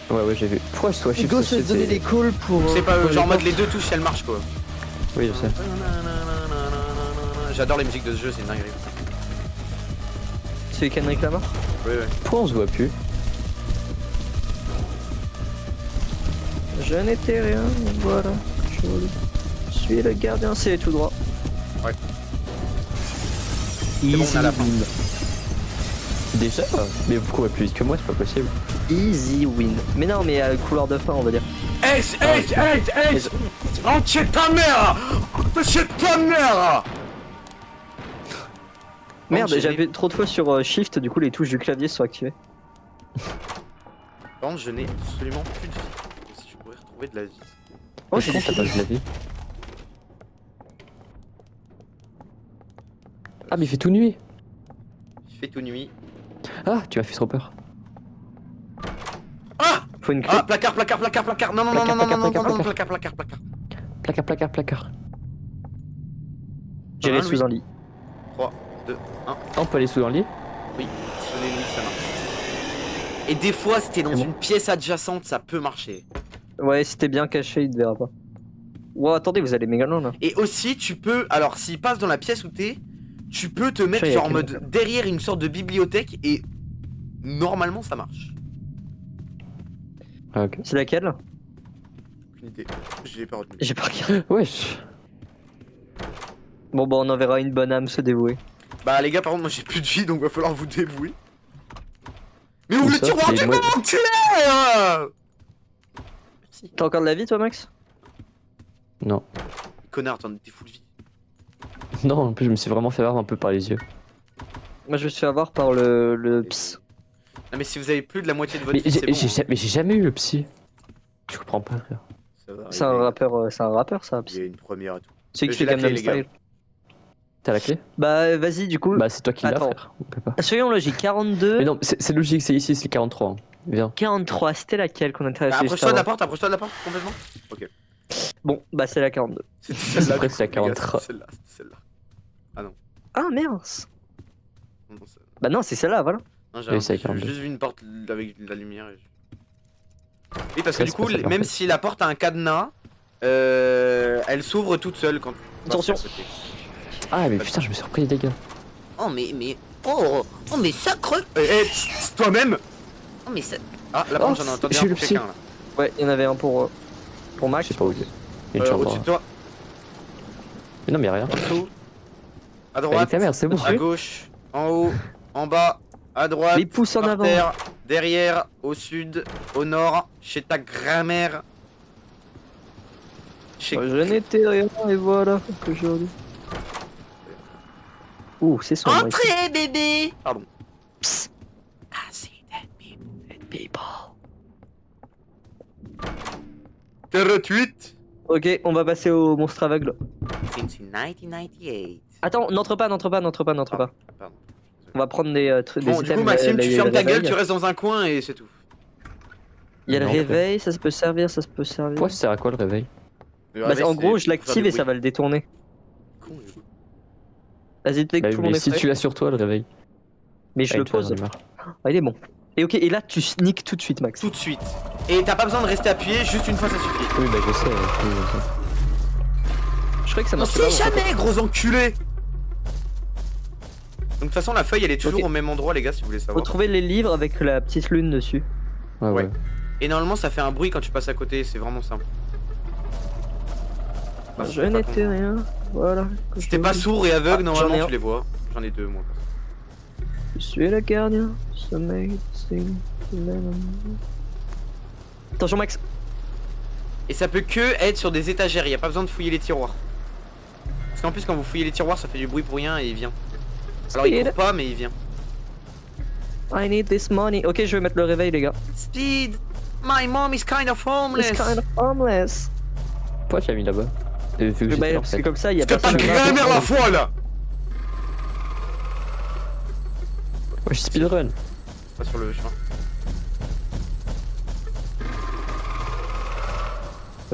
Ouais, j'ai vu. Pourquoi je sois shift Go sur se C, donner les calls pour. C'est pas pour genre en les mode les deux touches elles marchent quoi. Oui, je sais. J'adore les musiques de ce jeu, c'est une dinguerie. C'est Kendrick Lamar. Ouais. Pourquoi on se voit plus? Je n'étais rien, voilà. Je suis le gardien, c'est tout droit. Ouais. Easy bon, on a la fin. win. Déjà? Mais pourquoi on va plus vite que moi? C'est pas possible. Easy win. Mais non, mais à couloir de fin, on va dire. Hey, rentre chez ta mère! Rentre chez ta mère! Merde, j'ai- j'avais trop de fois sur Shift, du coup les touches du clavier sont activées. Par contre, je n'ai absolument plus de vie. Si je pourrais retrouver de la vie. Oh, J'ai j'ai t'as pas de la vie. Ah, mais il fait tout nuit. Il fait tout nuit. Ah, tu m'as fait trop peur. Ah! Faut une clé. Ah, placard. Non, non, non, Placard, non, non, placard, non, non, placard, non, placard. placard. Placard. J'irai Ah, sous oui. un lit. 3, 2, 1. Ah, on peut aller sous un lit? Oui, sonnez oui, ça marche. Et des fois, si t'es dans C'est bon. une pièce adjacente, ça peut marcher. Ouais, si t'es bien caché, il te verra pas. Wow, attendez, vous allez méga loin là. Et aussi, tu peux, alors s'il passe dans la pièce où t'es, tu peux te mettre Ça y est, genre en quel mode affaire. derrière une sorte de bibliothèque et normalement ça marche. Ah, ok. C'est laquelle? Aucune idée. Je l'ai pas retenu. J'ai pas regardé. Wesh. Bon, bah, on enverra une bonne âme se dévouer. Bah les gars, par contre, moi j'ai plus de vie donc va falloir vous dévouer. Mais ouvre Où le ça tiroir Mais du moi- enculé! Merci. T'as encore de la vie, toi, Max? Non. Connard, t'en étais full vie. Non, en plus, je me suis vraiment fait avoir un peu par les yeux. Moi, je me suis fait avoir par le ps. Non mais si vous avez plus de la moitié de votre Mais vie, c'est bon. Hein. mais j'ai jamais eu le psy. Je comprends pas, frère. Ça va C'est un arriver. rappeur, ça, Il ps. y a une première à tout. C'est qui J'ai fait la clé, Gangnam les gars. Style. T'as la clé? Bah, vas-y, du coup. Bah, c'est toi qui l'as, Attends. frère. On peut pas. Soyons logiques, 42, Mais non, c'est logique, c'est ici, c'est 43. Hein. Viens. 43, c'était laquelle qu'on intéressait juste Approche-toi de la avant? porte, approche-toi de la porte complètement. Bon, bah, c'est la 42. C'était C'est celle-là. presque du la coup, les gars, 43. c'était celle-là. Ah, merde. Non, ça- Bah, non, c'est celle-là, voilà. non, j'ai Oui, c'est la j'ai 42. juste vu une porte avec de la lumière. Oui, parce que Ça, du c'est coup, pas ça, même parfait. si la porte a un cadenas, elle s'ouvre toute seule quand. Attention. Ah, mais putain, je me suis repris les dégâts. Oh oh mais sacre. Toi-même. Oh mais ça. Ah là par Oh, contre j'en ai entendu j'ai un le pour psy. quelqu'un là. Ouais, il y en avait un pour Je Max. sais pas où il est. Il y a une chambre. Au-dessus de toi, Mais non, mais rien. en dessous, à Bah, droite, ta mère, c'est bon. à gauche, en haut, en bas, à droite, Les pouces en par avant. terre, derrière, au sud, au nord, chez ta grand-mère. Chez... Je n'étais rien, et voilà, aujourd'hui. Ouh, c'est son. Entrez bébé. Pardon. Psst. Ah c'est People. 48 Ok, on va passer au monstre aveugle. since 1998. Attends, n'entre pas. Pardon. On va prendre des trucs. Bon des du coup items, Maxime là, tu il y a fermes le ta gueule, réveil. tu restes dans un coin et c'est tout. Il y a le Non, réveil, ça peut servir, ça peut servir. Pourquoi ça sert à quoi le réveil? Bah, en gros, je l'active et ça va le détourner. Vas-y, dès que Bah, tout le monde mais est si prêt. tu l'as sur toi, le réveil. Mais je Ah, le une fois, pose. j'en ai marre. Ah, il est bon. Et ok, et là tu sneak tout de suite, Max. Tout de suite. Et t'as pas besoin de rester appuyé, juste une fois ça suffit. Oui, bah je sais. Oui, je sais. Je croyais que ça On marchait pas. sait en fait. jamais, gros enculé. Donc de toute façon la feuille elle est toujours Ok. au même endroit les gars si vous voulez Faut savoir. trouver les livres avec la petite lune dessus. Ouais, Ouais. ouais. Et normalement ça fait un bruit quand tu passes à côté, c'est vraiment simple. Bah, Je c'était pas n'étais con. rien. Voilà. Si t'es pas sourd et aveugle Ah, j'en ai normalement un. tu les vois. J'en ai deux moi. Je suis le gardien. Sommeil, sing, attention, Max. Et ça peut que être sur des étagères, y a pas besoin de fouiller les tiroirs. Parce qu'en plus quand vous fouillez les tiroirs ça fait du bruit pour rien et il vient. Alors il Speed. court pas mais il vient. I need this money. Ok, je vais mettre le réveil, les gars. Speed, my mom is kind of homeless. It's kind of harmless. Pourquoi tu l'as mis là-bas? Vu que j'étais Bah, en parce que fait. comme ça, il y a Parce que ta personne. grand-mère la foi là. Ouais, je speedrun. Pas sur le chemin.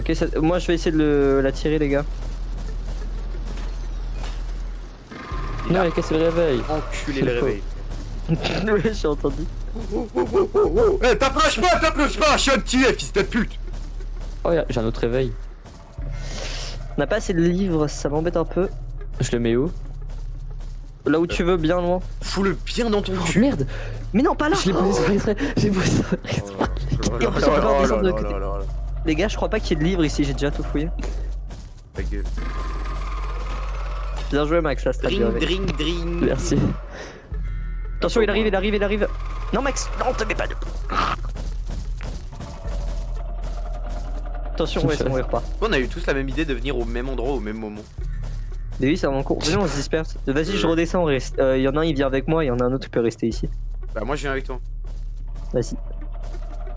Ok, moi je vais essayer de la tirer, les gars. Non, il a cassé le réveil. Enculé C'est le le réveil. Ouais, j'ai entendu. Eh, t'approches pas, je suis un petit fils de pute. Oh, j'ai un autre réveil. On n'a pas assez de livres, ça m'embête un peu. Je le mets où? Là où tu veux, bien loin. Fous-le bien dans ton Oh cul. merde! Mais non, pas là. Je l'ai posé sur l'extrait. J'ai posé sur Oh l'extrait. Et en plus, on peut pas descendre de là côté. là là là. Les gars, je crois pas qu'il y ait de livres ici, j'ai déjà tout fouillé. Ta gueule. Bien joué, Max, la strat du Drink, réveil. drink. Merci. Attention, il arrive. Non, Max, non, te mets pas de. Attention, ouais, c'est bon, il repart. On a eu tous la même idée de venir au même endroit au même moment. Mais oui, c'est vraiment court. Venez, on se disperse. Vas-y, je redescends, on reste. Il y en a un, il vient avec moi, il y en a un autre qui peut rester ici. Bah moi je viens avec toi. Vas-y.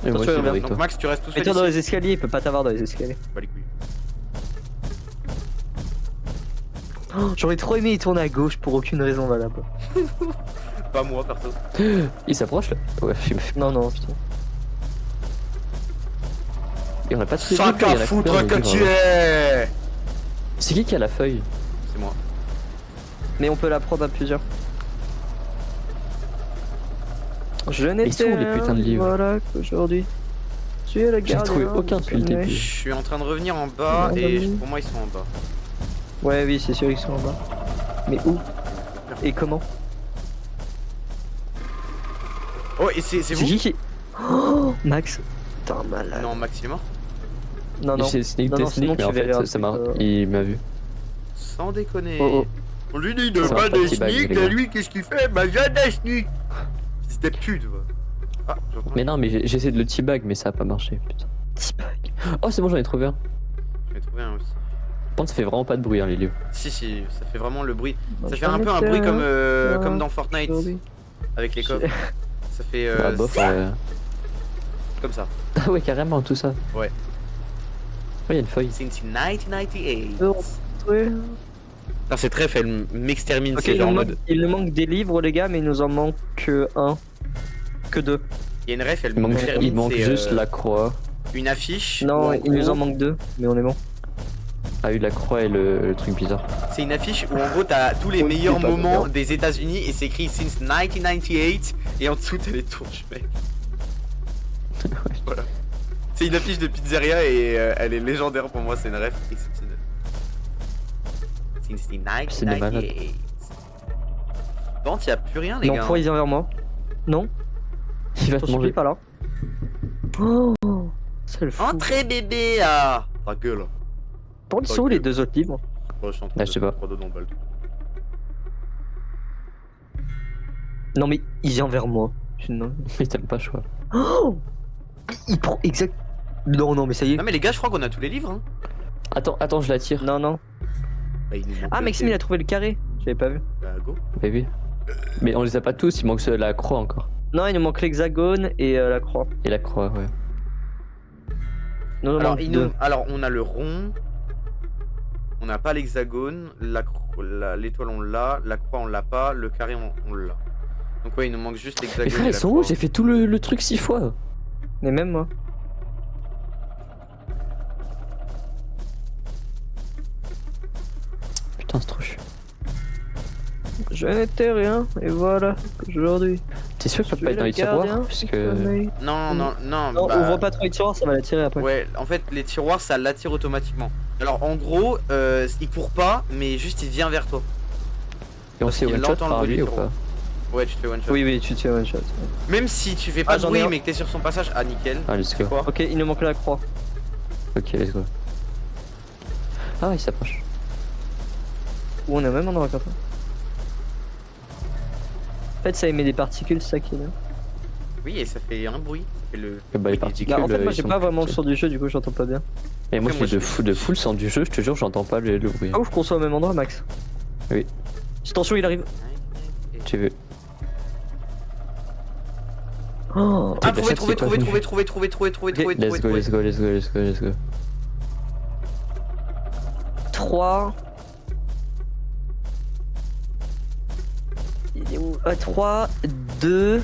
Et moi, Attention, je suis regarde. avec Donc toi. Max tu restes tout seul Mets-toi dans ici. les escaliers, il peut pas t'avoir dans les escaliers. Bah les couilles. Oh, j'aurais trop aimé y tourner à gauche pour aucune raison valable. Pas moi perso. Il s'approche là? Ouais, je me fais. Non, non, putain. Et on a pas de Sac à foutre que tu es. C'est qui a la feuille? C'est moi. Mais on peut la prendre à plusieurs. Je Ils n'étais sont où, les putains de livres? Voilà qu'aujourd'hui. Tu es le J'ai gardien. trouvé aucun depuis le du début. Je sommeil. suis en train de revenir en bas et pour moi ils sont en bas. Ouais, oui, c'est sûr qu'ils sont en bas. Mais où? Et comment? Oh et c'est vous? qui Oh, Max. Putain, malade. Non Max il est mort. Non, non. J'ai sneak Non, des non, sinon sneaks, mais tu en fait, verrais un ça m'a. truc, Il m'a vu. Sans déconner. Oh, On lui dit de Ça pas marche pas des de teabag, sneaks les gars. et lui qu'est-ce qu'il fait? Bah j'ai des sneaks. C'était pute va. Ah j'entends. Mais non, mais j'ai essayé de le teabag, mais ça a pas marché, putain. Teabag. Oh, c'est bon, j'en ai trouvé un. Je vais trouver un aussi. Par contre, ça fait vraiment pas de bruit, hein, les lieux. Si ça fait vraiment le bruit. Ça fait J'en un peu un étais bruit comme un, comme dans Fortnite aujourd'hui. avec les coffres. Ça fait Ah, bof, ouais. comme ça. Ah, ouais, carrément, tout ça. Ouais. Oh, y'a une feuille. Since 1998. Ouais. Non, c'est très fait, elle m'extermine, Ok, c'est genre en mode. il nous manque des livres, les gars, mais il nous en manque que un. Que deux. Il y a une ref, elle Il manque, m'extermine, il manque c'est juste la croix. une affiche. Non, où, il nous gros, en manque deux, mais on est bon. Ah oui, la croix et le truc bizarre. C'est une affiche où en gros t'as tous les Oui, meilleurs c'est pas moments bien. des États-Unis et c'est écrit since 1998 et en dessous t'as les tourches, mec. Voilà. C'est une affiche de pizzeria et elle est légendaire pour moi, c'est une ref exceptionnelle. Since C'est des malades. 1998. Bon, y'a plus rien, les Non, gars. pourquoi il vient vers moi? Non, Il va t'en te supplie manger. pas là. Oh, c'est le fou. Entrez, bébé! Ah! Ta gueule. Par contre, ils sont où les deux autres livres? Oh, je suis en train Ah, de je sais pas. prendre dans le bal. Non, mais il vient vers moi. Non. Il t'aime pas, je crois. Oh, il prend exact. Non, non, mais ça y est. Non, mais les gars, je crois qu'on a tous les livres, hein. Attends, je la tire. Non, non. Bah, il nous manque Ah, Maxime, il a trouvé le carré. J'avais pas vu. Bah, go. Bah oui. Mais on les a pas tous, il manque la croix encore. Non, il nous manque l'hexagone et la croix. Et la croix, ouais. Non, non, Alors, non, il deux. nous... Alors, on a le rond. On n'a pas l'hexagone. L'étoile, on l'a. La croix, on l'a pas. Le carré, on l'a. Donc, ouais, il nous manque juste l'hexagone. Mais frère, et ils la sont où? croix. J'ai fait tout le truc 6 fois. Mais même moi. Putain, c'est trop chiant. Je n'étais rien, et voilà, aujourd'hui. T'es sûr que ça Je peut pas être dans les suis le gardien tiroirs? du Puisque. sommeil. Non, non, non. Non, bah, ouvre pas trop les tiroirs, ça va la tirer après. Ouais, en fait, les tiroirs, ça l'attire automatiquement. Alors, en gros, il court pas, mais juste il vient vers toi. Et on parce sait qu'il one shot entend le par bruit lui du ou tiroir. pas? Ouais, tu te fais one shot. Oui, oui, tu te fais one shot. Même si tu fais pas Ah, de j'en ai bruit, un. mais que t'es sur son passage, ah, nickel. Ah, let's go. Quoi? Ok, il nous manque la croix. Ok, let's go. Ah, il s'approche. Ou on est au même endroit quand même. En fait, ça émet des particules, c'est ça qui est bien. Oui, et ça fait un bruit. Ça fait le. Bah, les Oui, particules. Bah, en fait, moi ils j'ai sont pas plus vraiment le petites. son du jeu, du coup j'entends pas bien. Et moi, Après, je fais moi, de full son du jeu, je te jure, j'entends pas le bruit. Ah ouf qu'on soit au même endroit, Max. Oui. Attention, il arrive. J'ai vu. Oh. Ah, T'es trouvé. pas venu. Let's go. 3. Il est où 3, 2,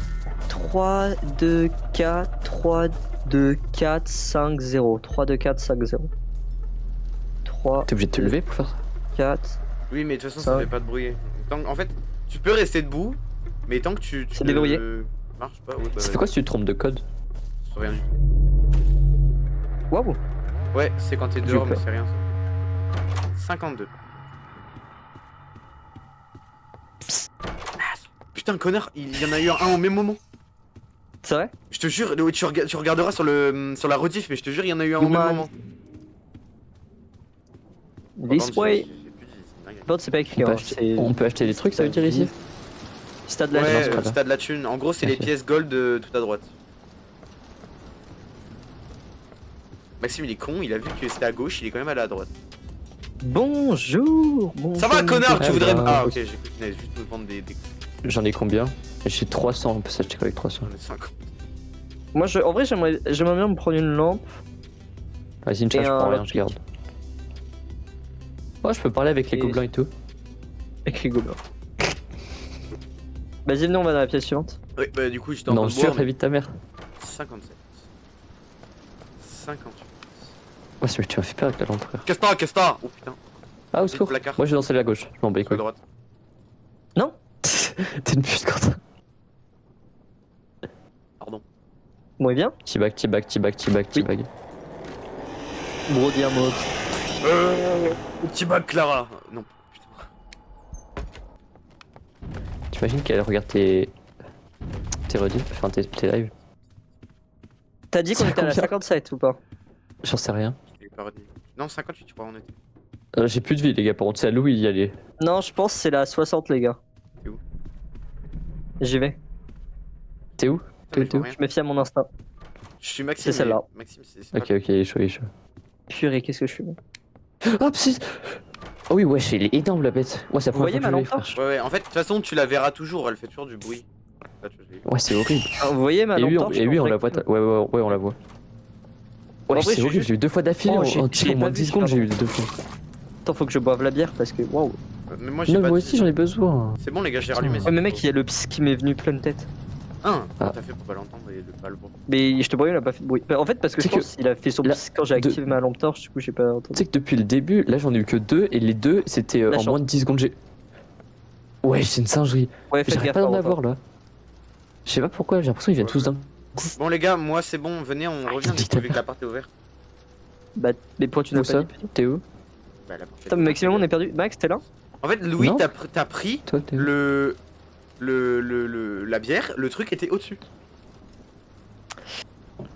3, 2, 4, 3, 2, 4, 5, 0. 3, 2, 4, 5, 0. 3, T'es obligé de te lever pour faire ça? 4. Oui, mais de toute façon, Ça ça va. fait pas de bruit. En fait, tu peux rester debout, mais tant que tu C'est ne déverrouillé. marches pas, ouais, bah, Ça fait quoi si tu te trompes de code? c'est rien du tout. Waouh. Ouais, c'est quand t'es J'ai dehors, mais peur. c'est rien ça. 52. Ah, putain, connard, il y en a eu un au même moment. C'est vrai? Je te jure, tu regarderas sur la rediff, mais je te jure, il y en a eu un au même Human. moment. This Pardon, way. j'ai plus dit, c'est une dinguerie. Bon, c'est pas écrit. On peut, hein, acheter... c'est- on peut acheter des trucs, ça veut dire ici? Stade de la non, Ouais, c'est pas là. si t'as de la thune. En gros, c'est les Ok. pièces gold tout à droite. Maxime, il est con, il a vu que c'était à gauche, il est quand même allé à droite. Bonjour. Ça va, connard, tu Ouais, voudrais. bah, Ah, ok, j'ai cru qu'il allait juste nous vendre des. J'en ai combien? J'ai 300, on peut s'acheter quoi avec 300? J'en ai 50. Moi, en vrai, j'aimerais bien me prendre une lampe. Vas-y, une Et charge, je prends un rien, je garde. Ouais, je peux parler avec les Et- gobelins et tout. Avec les gobelins. Vas-y, venez, on va dans la pièce suivante. Ouais, bah, du coup, j'étais en Non, train de sûr, boire. la vie de ta mère. 57. 58. Ouais, c'est vrai que tu m'as fait peur avec la lampe, frère. Qu'est-ce que t'as? Oh putain, Ah, au Vite, secours. placard. Moi, je vais danser à la gauche. Je m'en bats les sur la couilles. droite. Non? T'es une pute, Quentin. Pardon. Bon, et bien. T-bag, T-bag, T-bag, T-bag, Oui. T-bag. Brody mode. Petit bug, Clara. Non, putain. T'imagines qu'elle regarde tes rediffs, enfin tes lives? T'as dit qu'on Ça était à la combien 57 ou pas? J'en sais rien. Je l'ai pas retenu. Non, 58, je crois, on était. J'ai plus de vie, les gars, par contre, c'est à Louis d'y aller. Non, je pense que c'est la 60, les gars. T'es où? J'y vais. T'es où? Putain, mais je T'es où? vois rien. Je me fie à mon instinct. Je suis Maxime. C'est celle-là. mais Maxime, c'est Ok, pas- ok, il est chaud, il est chaud. Purée, qu'est-ce que je fais? Hop, c'est. Oh oui, wesh, il est énorme la bête. Ouais, c'est la Vous première voyez fois ma que je lampe l'ai, frère. torche? Ouais, en fait, de toute façon, tu la verras toujours, elle fait toujours du bruit. Là, tu vois, je l'ai- Ouais, c'est horrible. Ah, vous voyez ma Et lampe lui, torche et quand lui je on la voit. l'active Ouais, ouais, on la voit. En Ouais, vrai, c'est je horrible, suis j'ai eu 2 fois d'affilée Oh, en j'ai au moins pas 10 vu, secondes, pardon. j'ai eu 2 fois. Attends, faut que je boive la bière parce que waouh. Mais moi, j'ai Non, pas moi de aussi vie. j'en ai besoin. C'est bon, les gars, j'ai Putain. rallumé. Ouais, mais mec, il y a le psy qui m'est venu pleine tête. Comment Ah. t'as fait pour pas l'entendre et pas le voir? Mais je te promets, il a pas fait de bruit. Bah, en fait, parce que je C'est que pense qu'il a fait son là, psy quand j'ai de- activé ma lampe torche, du coup, j'ai pas Tu entendu. sais que depuis le début, là j'en ai eu que 2 et les 2 c'était La en chance. moins de 10 secondes. Ouais, c'est une singerie. Ouais, faites J'arrive gaffe pas d'en par avoir là. Je sais pas pourquoi, j'ai l'impression qu'ils viennent Ouais, tous d'un. Bon, les gars, moi, c'est bon, venez, on revient du coup, vu que la porte est ouverte. Bah, mais pourquoi tu Où n'as ça? pas dit? T'es où? Bah, la porte est Putain, mais ouverte, maximum, les on gars. est perdu. Max, t'es là? En fait, Louis, Non. t'as pris Toi, t'es où? la bière, le truc était au-dessus.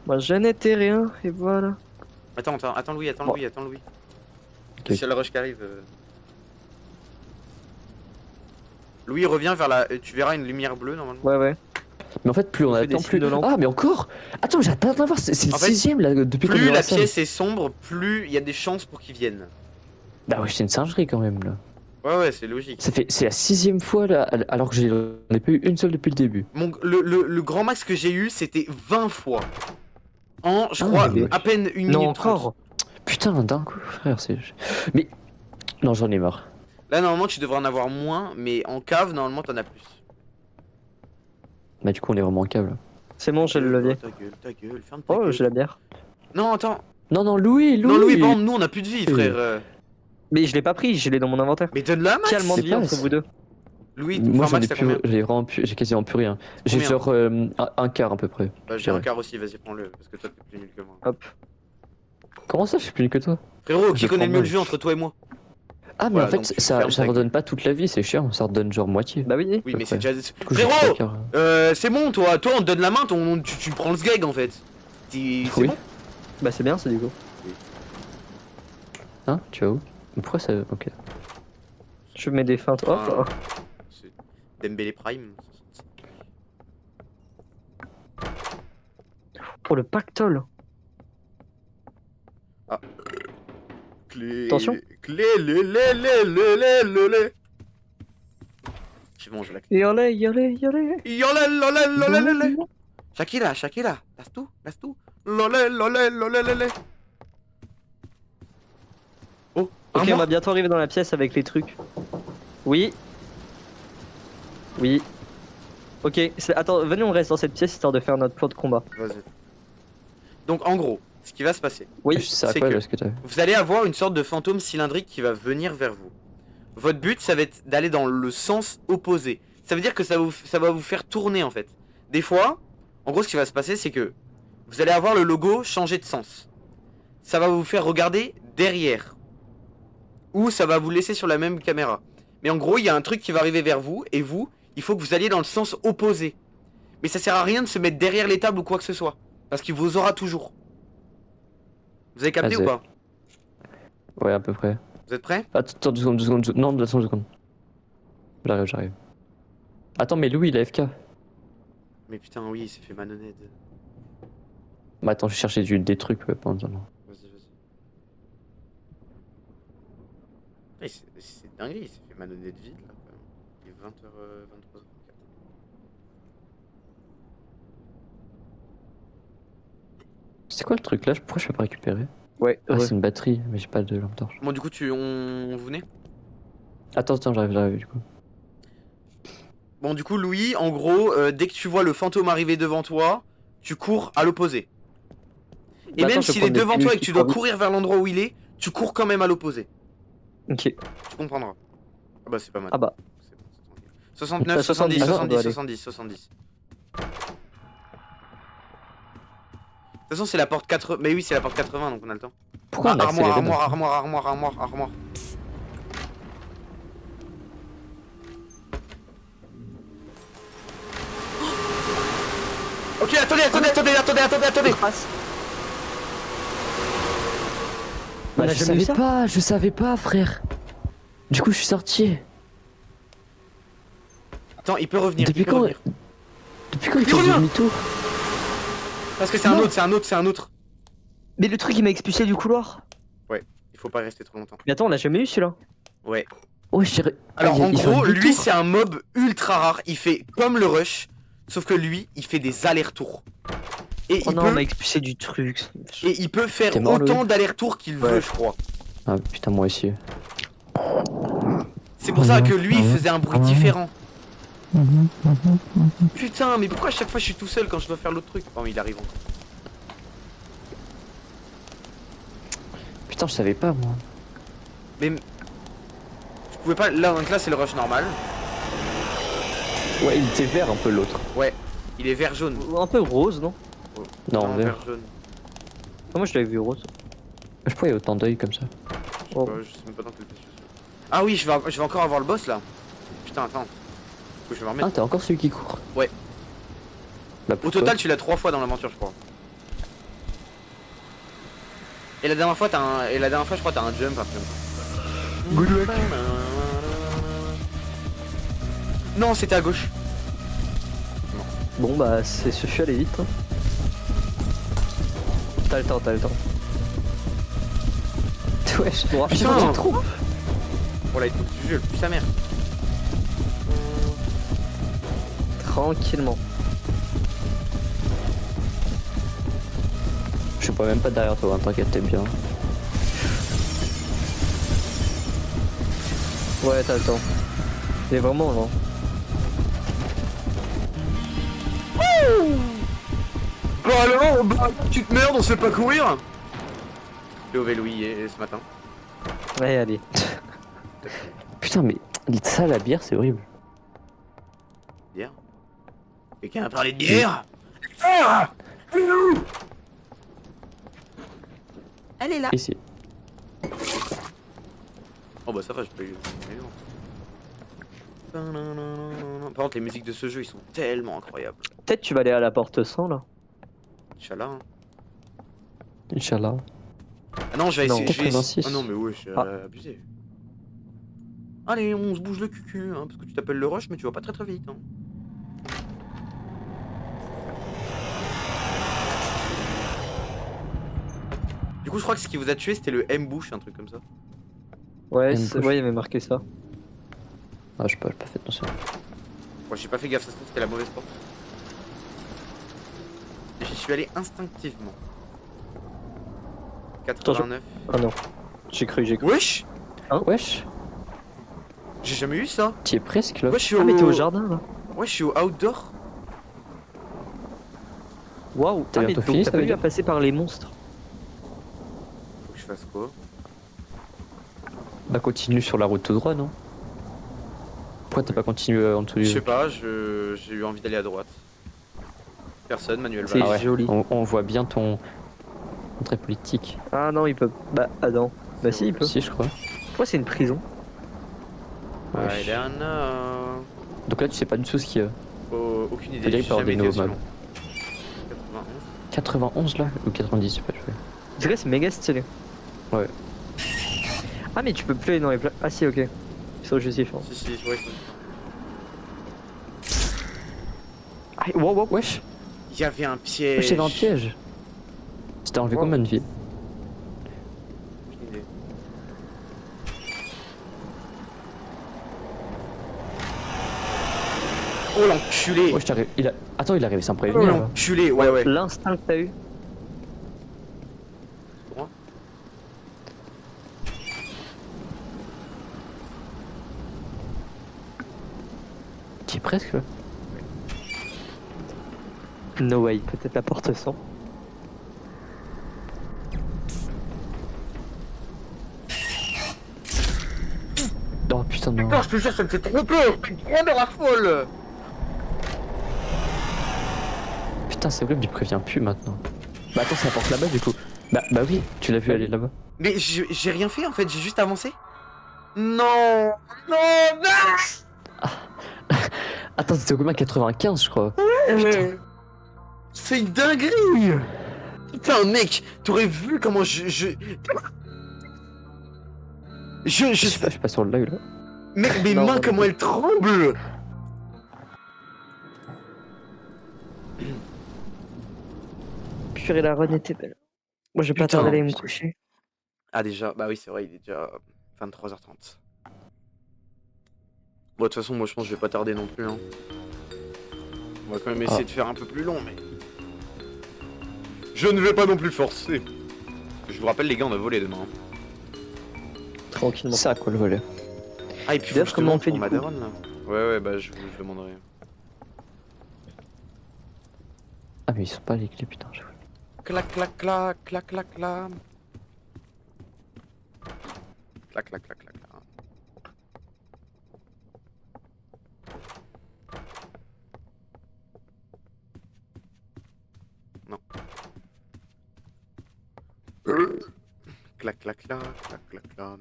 Moi, je n'étais rien, et voilà. Attends Louis. Ok. Si le rush qui arrive. Louis, reviens vers la. Tu verras une lumière bleue normalement. Ouais, ouais. Mais en fait, plus on On fait attend, des plus. signes de lampe. Ah, mais encore! Attends, j'ai pas d'en voir, c'est le En fait, 6ème là, depuis qu'on est Plus dans la salle. pièce est sombre, plus il y a des chances pour qu'ils viennent. Bah ouais, c'est une singerie quand même là. Ouais, c'est logique. C'est la 6ème fois là, alors que j'en ai pas eu une seule depuis le début. Le grand max que j'ai eu, c'était 20 fois. En, je Ah, crois, mais- à peine une Non, minute 30. encore. Putain, d'un coup, frère, c'est. Mais. Non, j'en ai marre. Là, normalement, tu devrais en avoir moins, mais en cave, normalement, t'en as plus. Bah, du coup, on est vraiment en câble. C'est bon, j'ai le levier. Ta gueule, ferme ta Oh, gueule. j'ai la bière. Non, attends. Non, non, Louis! Non, Louis, bande, nous, on a plus de vie, frère. Mais je l'ai pas pris, je l'ai dans mon inventaire. Mais donne-la, Max. Quel manque de vie pas, entre c'est- vous deux. Louis, Moi, enfin, j'en ai Max, t'as plus. combien? J'ai vraiment plus. J'ai quasiment plus rien. J'ai Combien genre un quart à peu près. Bah, j'ai J'ai un rien. quart aussi, vas-y, prends-le, parce que toi, t'es plus nul que moi. Hop. Comment ça, je suis plus nul que toi? Frérot, Je qui connaît prends le mieux le mal. jeu entre toi et moi? Ah, mais Voilà, en fait, donc tu ça fermes ta redonne pas toute la vie, c'est chiant. Ça redonne genre moitié. Bah oui. Oui, peu mais c'est près. déjà. Du coup, j'ai Frérot, trois quarts. c'est bon, toi, on te donne la main, tu prends le sgeg en fait. C'est Oui. bon. Bah c'est bien ça du coup. Hein? Tu vas où? Pourquoi ça. Ok. Je mets des feintes. Hop. Ah. C'est Dembélé Prime. Pour le pactole. Clé. Attention. Clé, le. C'est bon, je la clé. Yolé, yolé, yolé. Yolé. Shakira, laisse tout. Lolé. Oh, un Ok, on mort. va bientôt arriver dans la pièce avec les trucs. Oui. Oui. Ok, attends, venez, on reste dans cette pièce histoire de faire notre plan de combat. Vas-y. Donc en gros, ce qui va se passer, Oui, Je sais à c'est quoi que- là, ce que t'as. vous allez avoir une sorte de fantôme cylindrique qui va venir vers vous. Votre but, ça va être d'aller dans le sens opposé. Ça veut dire que ça va vous faire tourner en fait. Des fois, en gros, ce qui va se passer, c'est que vous allez avoir le logo changer de sens. Ça va vous faire regarder derrière. Ou ça va vous laisser sur la même caméra. Mais en gros, il y a un truc qui va arriver vers vous, et vous, il faut que vous alliez dans le sens opposé. Mais ça sert à rien de se mettre derrière les tables ou quoi que ce soit. Parce qu'il vous aura toujours. Vous avez capté Ah, ou pas? Ouais, à peu près. Vous êtes prêts? Attends, 2 secondes. Non, 2 secondes. J'arrive. Attends, mais Louis, il est AFK. Mais putain, oui, il s'est fait manonnette. Bah attends, je cherchais des trucs pendant ce temps. Vas-y. C'est dingue, il s'est fait manonnette vide là. Quand même. Il est 20h, 23h. C'est quoi le truc là? Pourquoi je peux pas récupérer? Ouais, Ah, c'est une batterie, mais j'ai pas de lampe torche. Bon, du coup, on vous venez? Attends, j'arrive du coup. Bon, du coup, Louis, en gros, dès que tu vois le fantôme arriver devant toi, tu cours à l'opposé. Et Bah, même attends, je s'il est prends des devant toi pilules et que qui tu dois courent vite. courir vers l'endroit où il est, tu cours quand même à l'opposé. Ok. Tu comprendras. Ah bah, c'est pas mal. Ah bah. C'est bon, c'est tranquille. 69, 70, 70, 70. De toute façon, c'est la porte 80. Mais oui, c'est la porte 80, donc on a le temps. Pourquoi on a accéléré d'un coup Armoire. Ok, attendez. On a jamais eu ça. Je savais pas, frère. Du coup, je suis sorti. Attends, il peut revenir. Depuis il peut quand revenir. Depuis quand il Il fait revient. demi-tour? Parce que c'est un autre. Mais le truc, il m'a expulsé du couloir. Il faut pas rester trop longtemps. Mais attends, on l'a jamais eu celui-là. Ouais. Oh, je dirais. Alors Ah, en il fait un gros, lui demi-tour. c'est un mob ultra rare. Il fait comme le rush, sauf que lui, il fait des allers-retours. Et Oh il non, on peut, m'a expulsé du truc. et il peut faire T'es mort, autant Louis d'allers-retours qu'il veut, Ouais. je crois. Ah putain, moi aussi. C'est pour ça que lui, il faisait un bruit différent. Putain, mais pourquoi à chaque fois je suis tout seul quand je dois faire l'autre truc? Oh, mais il arrive encore. Putain, je savais pas moi. Mais je pouvais pas. Là, donc là, c'est le rush normal. Ouais, il était vert un peu l'autre. Il est vert jaune. Un peu rose, non? Non, vert. jaune. Ah, moi je l'avais vu rose. Je crois qu'il y a autant d'œil comme ça. Oh. Je sais même pas dans quel pièce je suis. Ah oui, je vais encore avoir le boss là. Putain, attends. Faut que je me remette. Ah, t'es encore celui qui court. Ouais. Bah, Au pourquoi total, tu l'as 3 fois dans l'aventure, je crois. Et la dernière fois, je crois, t'as un jump après. Good luck. Non, c'était à gauche. Bon bah, c'est ce fut aller vite. Hein. T'as le temps. Wesh. Bon, Putain. putain, trop. Oh là, il faut du jeu, plus sa mère. Tranquillement. Je suis pas même pas derrière toi, hein, t'inquiète, t'es bien. Ouais, t'as le temps. Mais vraiment, non. Bah alors, tu te merdes, on se fait pas courir. J'ai ové Louis ce matin. Ouais, allez. Putain, mais ça, la bière, c'est horrible. Bière. Quelqu'un a parlé de bière? Ah, elle est où? Elle est là. Ici. Oh bah ça va, j'ai pas eu. Par contre, les musiques de ce jeu, ils sont tellement incroyables. Peut-être tu vas aller à la porte 100 là. Inch'Allah. Hein. Inch'Allah. Ah non, je vais Non, essayer. je vais essayer- 86. Ah non, mais ouais, j'ai abusé. Allez, on se bouge le cul, hein, parce que tu t'appelles le rush, mais tu vas pas très très vite. Hein. Du coup, je crois que ce qui vous a tué, c'était le M-Bush, un truc comme ça. Ouais, Une couche. ouais, il y avait marqué ça. Ah, j'ai pas fait attention. Moi, j'ai pas fait gaffe, ça se trouve, c'était la mauvaise porte. Et j'y suis allé instinctivement. 89. Ah non. J'ai cru. Wesh! Wesh, J'ai jamais eu ça! t'y es presque là. Ouais, je suis Ah, mais t'es au jardin là. Ouais, je suis au outdoor. Waouh. T'as Ah, mais bientôt donc fini, t'as ça pas veut eu dire à passer par les monstres. fasse quoi? Bah continue sur la route tout droit, non? Pourquoi t'as pas continué en dessous Je du... sais pas, j'ai eu envie d'aller à droite. Personne, Manuel C'est Valls. Ah ouais, joli. on voit bien ton trait politique. Ah non, il peut. Bah, ah non. Bah si, il peut. Si, je crois. Pourquoi c'est une prison? I Wesh. don't know. Donc là, tu sais pas du tout ce qu'il y a. Oh, aucune On idée, dirait j'ai qu'il peut y avoir jamais des été nouveaux aussi mobs. long. 91. 91 là? Ou 90, j'ai pas joué. Je dirais que c'est méga stylé. Ouais. Ah, mais tu peux plus aller dans les places. Ah si, ok. Ils sont justifs. Hein. Si, ouais, Ah, wow, wow. Wesh, il y avait un piège. wesh, il y avait un piège. C'était enlevé Wow. combien de vie? Aucune idée. Oh l'enculé. Wesh, Attends, il est arrivé sans Oh prévenir là. l'enculé, ouais. L'instinct que t'as eu. Droit. T'y es presque là. No way, peut-être la porte sans. Oh putain, non. Putain, je te jure, ça me fait trop peur. Une grandeur à folle. Putain, c'est horrible, il prévient plus maintenant. Bah attends, c'est la porte là-bas du coup. Bah oui, tu l'as vu aller là-bas. Mais j'ai rien fait en fait, j'ai juste avancé. Non, non. Attends, c'était au combien? 95 je crois. C'est une dinguerie. Putain, mec, t'aurais vu comment Je sais pas, je suis pas sur le live là. Mec, mes Non, mains, pas comment du elles tremblent. Purée, la run était belle. Moi, je vais pas Putain, tarder à aller me putain. coucher. Ah déjà, bah oui, c'est vrai, il est déjà 23h30. Bon, de toute façon, moi je pense que je vais pas tarder non plus. Hein. On va quand même essayer de faire un peu plus long, mais... Je ne vais pas non plus forcer. Je vous rappelle, les gars, on a volé demain. Hein. Tranquillement. C'est ça quoi le volet. Ah, et puis faut D'ailleurs, que je comment on demande fait pour du ma coup daronne, là. Ouais, bah je vous demanderai. Ah mais ils sont pas les clés putain, j'avoue. Clac, clac, clac, clac, clac, clac. Clac, clac, clac, clac, clac. Non. Clac, clac, clac, clac, clac, clac.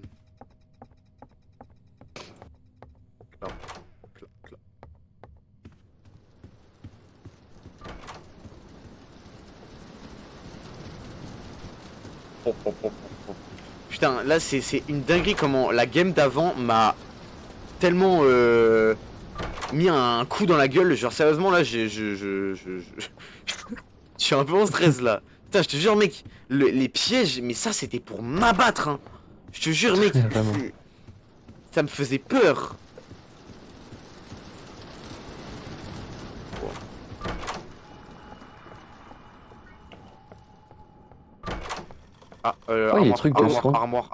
Clac, clac, clac. Putain, là c'est une dinguerie comment la game d'avant m'a tellement mis un coup dans la gueule. Genre sérieusement là, je suis un peu en stress là. Putain, je te jure mec, les pièges, mais ça c'était pour m'abattre. Hein. Je te jure mec, Vraiment. ça me faisait peur. Ah, Ouais, il y a des trucs de soin. armoire.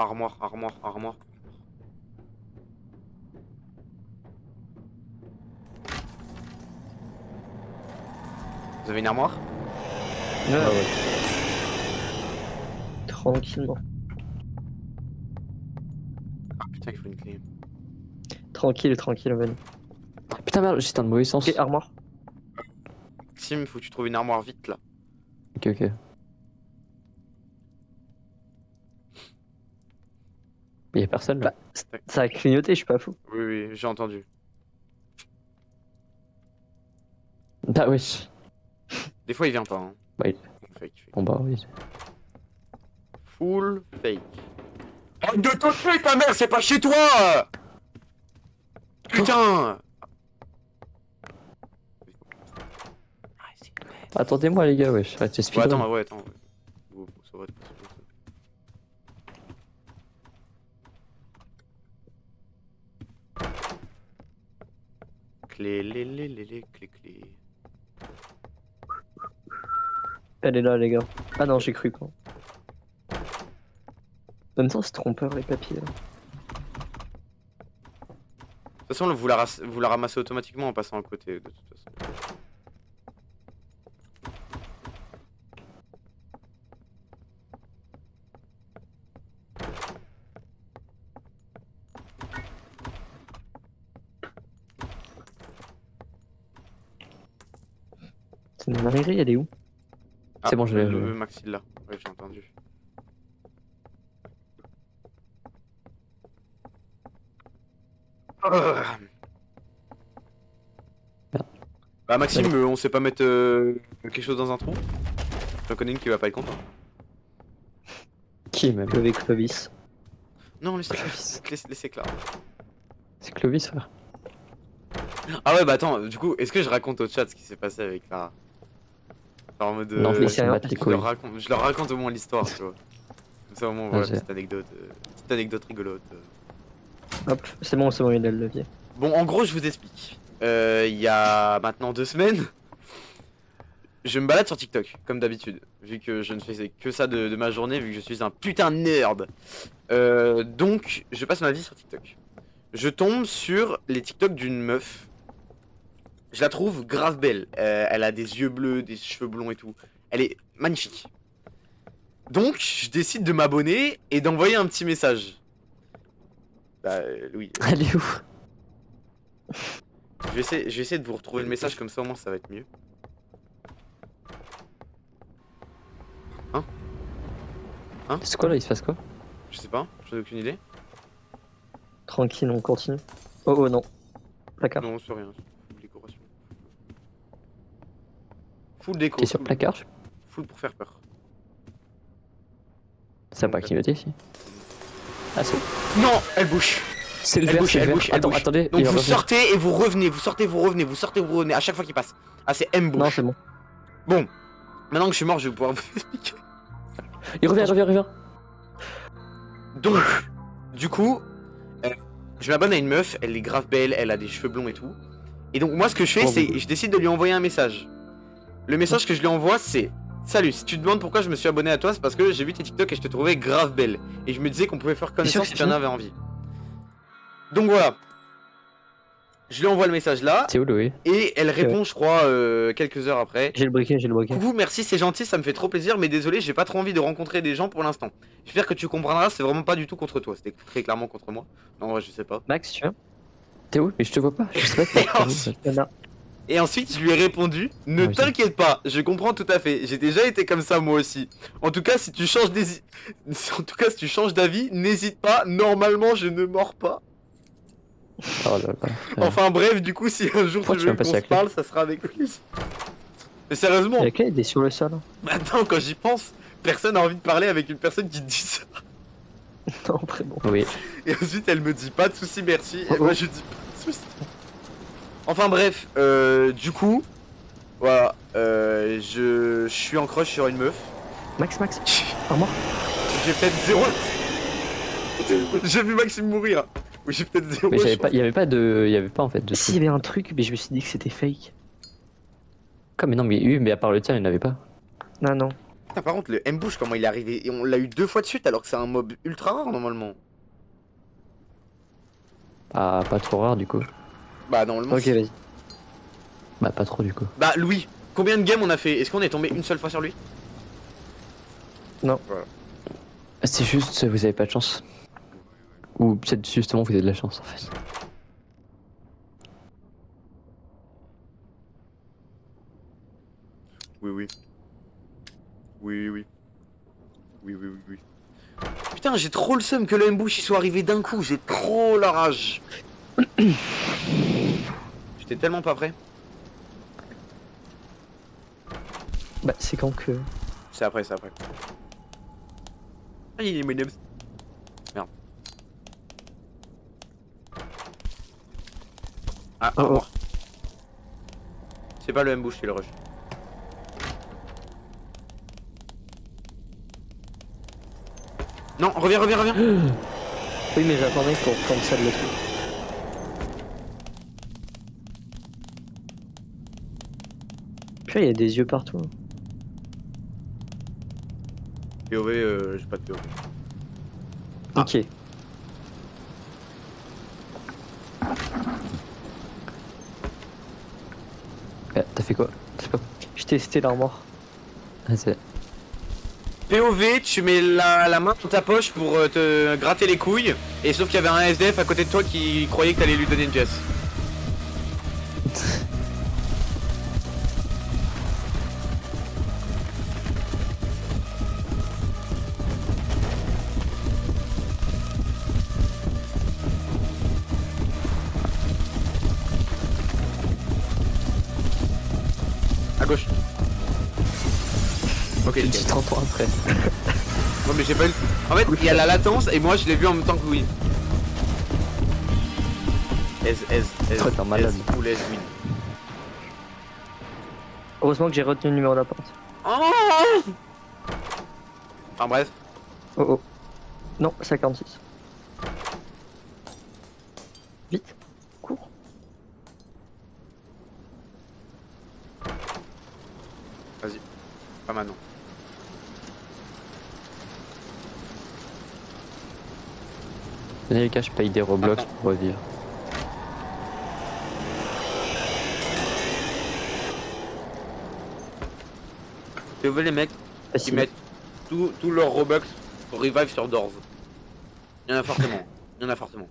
Vous avez une armoire? Ouais. Tranquillement. Ah putain, il faut une clé. Tranquille, Van. Putain merde, j'étais dans le mauvais sens. Ok, armoire. Sim, faut que tu trouves une armoire vite là. Ok. Il y a personne là. Ça a clignoté, je suis pas fou. Oui, j'ai entendu. Bah wesh. Des fois il vient pas. Hein. Bah, Fake. Bon bah oui. Full fake. Arrête de toucher ta mère, c'est pas chez toi. Putain. Attendez-moi les gars, wesh. Arrêtez Ouais, speedrun. attends. Oh, ça va, Clé. Elle est là, les gars. Ah non, j'ai cru quoi. En même temps, c'est trompeur les papiers. Là. De toute façon, vous la ramassez automatiquement en passant à côté, de toute façon. Marie, elle est où? C'est bon, je l'ai. Le Maxi là. Ouais, j'ai entendu. Bah Maxime, on sait pas mettre quelque chose dans un trou? J'en connais une qui va pas être content. Qui même? Clovis. Non, laissez Clovis. laissez Clara. C'est Clovis, frère. Ah ouais, bah attends, du coup, est-ce que je raconte au chat ce qui s'est passé avec Clara? Genre en mode. Non, mais c'est rien. je leur raconte au moins l'histoire, tu vois. Comme ça, au moins, voilà, Vas-y. petite anecdote rigolote. Hop, c'est bon, il a le levier. Bon, en gros, je vous explique. Il y a maintenant 2 semaines, je me balade sur TikTok, comme d'habitude, vu que je ne faisais que ça de ma journée, vu que je suis un putain de nerd. Donc, je passe ma vie sur TikTok. Je tombe sur les TikTok d'une meuf. Je la trouve grave belle. Elle a des yeux bleus, des cheveux blonds et tout. Elle est magnifique. Donc, je décide de m'abonner et d'envoyer un petit message. Bah, Louis. Elle est où? Je vais essayer de vous retrouver le message, comme ça au moins ça va être mieux. C'est quoi là? Il se passe quoi? Je sais pas, j'en ai aucune idée. Tranquille, on continue. Oh non. Placard. Non, c'est rien, full décoration. Full déco. T'es sur full- placard? Full pour faire peur. Ça a pas clignoté ici. Ah, c'est Non, elle bouge. c'est le Elle vert, bouge, c'est le elle vert. bouge, elle Attends, bouge. attendez. Donc il va vous revenir. sortez et vous revenez, vous sortez, vous revenez, vous sortez, vous revenez, à chaque fois qu'il passe. Ah, c'est M bouge. Non, c'est bon. Bon, maintenant que je suis mort, je vais pouvoir vous expliquer. Il revient, il revient, il revient. Donc, du coup, je m'abonne à une meuf, elle est grave belle, elle a des cheveux blonds et tout. Et donc moi ce que je fais, Oh, c'est oui. je décide de lui envoyer un message. Le message que je lui envoie, c'est: salut, si tu te demandes pourquoi je me suis abonné à toi, c'est parce que j'ai vu tes TikTok et je te trouvais grave belle. Et je me disais qu'on pouvait faire connaissance si tu en avais envie. Donc voilà. Je lui envoie le message là, C'est où Louis? et elle répond, je crois, quelques heures après. J'ai le briquet. Coucou, merci, c'est gentil, ça me fait trop plaisir, mais désolé, j'ai pas trop envie de rencontrer des gens pour l'instant. J'espère que tu comprendras, c'est vraiment pas du tout contre toi, c'était très clairement contre moi. Non, ouais, je sais pas. Max, tu viens? T'es où? Mais je te vois pas. Je sais pas. Et ensuite, Il y en a. et ensuite, je lui ai répondu: ne Ah, oui. t'inquiète pas, je comprends tout à fait. J'ai déjà été comme ça moi aussi. En tout cas, si tu changes d'avis, n'hésite pas. Normalement, je ne mords pas. Oh là là. Enfin bref, du coup, si un jour Pourquoi tu tu veux m'as passé qu'on la se clé parle, ça sera avec lui. Mais sérieusement, Il y a qu'elle, elle est sur le sol. maintenant quand j'y pense, personne n'a envie de parler avec une personne qui te dit ça. Non, très bon. Oui. Et ensuite, elle me dit pas de soucis, merci. Et Oh, moi, oh. je dis pas de soucis. Enfin bref, du coup, voilà, je suis en crush sur une meuf. Max, armoire. J'ai peut-être 0. J'ai vu Maxime mourir. Oui, j'ai peut-être 0. Mais il y avait pas en fait de. S'il y avait un truc, mais je me suis dit que c'était fake. Comme mais non, mais oui, mais à part le tien, il n'y en avait pas. Non. Putain, par contre, le M-Bush, comment il est arrivé? Et on l'a eu 2 fois de suite alors que c'est un mob ultra rare normalement. Ah, pas trop rare du coup. Bah, normalement. Ok, vas-y. Bah, pas trop du coup. Bah, Louis, combien de games on a fait? Est-ce qu'on est tombé une seule fois sur lui? C'est juste, vous avez pas de chance. Ou peut-être justement, vous avez de la chance en fait. Oui. Putain, j'ai trop le seum que le M-Bush il soit arrivé d'un coup, j'ai trop la rage. J'étais tellement pas prêt. Bah, c'est quand que. C'est après. Ah, il est mon Merde. Ah, Oh, au oh. revoir. C'est pas le M-Bush, c'est le rush. Non, reviens. Oui, mais j'attendais pour cancel le truc. Puis il y a des yeux partout. POV, j'ai pas de POV. Ah. Ok. T'as fait quoi? Je sais pas. J'ai testé l'armoire. Ah, c'est. POV, tu mets la main dans ta poche pour te gratter les couilles, et sauf qu'il y avait un SDF à côté de toi qui croyait que t'allais lui donner une pièce. Ok, Tu nickel. dis 30 ans après. Non mais j'ai pas eu... En fait, il y a la latence et moi je l'ai vu en même temps que Louis. Toi, t'es un malade. Full S win. Heureusement que j'ai retenu le numéro de la porte. Oh enfin bref. Oh oh. Non, 56. Vite. Cours. Vas-y. Pas maintenant. Dans les cas, je paye des Roblox Attends. pour revivre. Je veux les mecs qui Facile. mettent tout leur Robux pour revive sur Doors. Il y en a forcément. Il y en a forcément.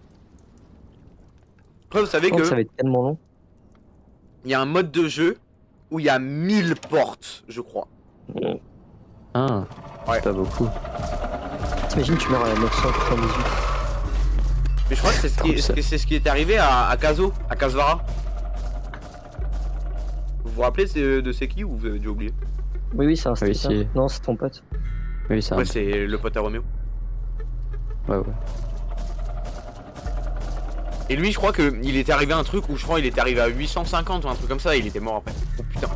Après, vous savez Oh, que ça va être tellement long. il y a un mode de jeu où il y a 1000 portes, je crois. Ah, Ouais. c'est pas beaucoup. T'imagines, tu meurs à la 998. Mais je crois que c'est Trop ça. c'est ce qui est arrivé à Kazo, à Kazvara. Vous vous rappelez de c'est qui ou vous avez déjà oublié? Oui, oui, c'est un Oui, streamer. si. Non, c'est ton pote. Oui, c'est un. Ouais, c'est le pote à Roméo. Ouais, ouais. Et lui, je crois que il était arrivé à un truc où je crois il était arrivé à 850 ou un truc comme ça et il était mort après. Oh putain,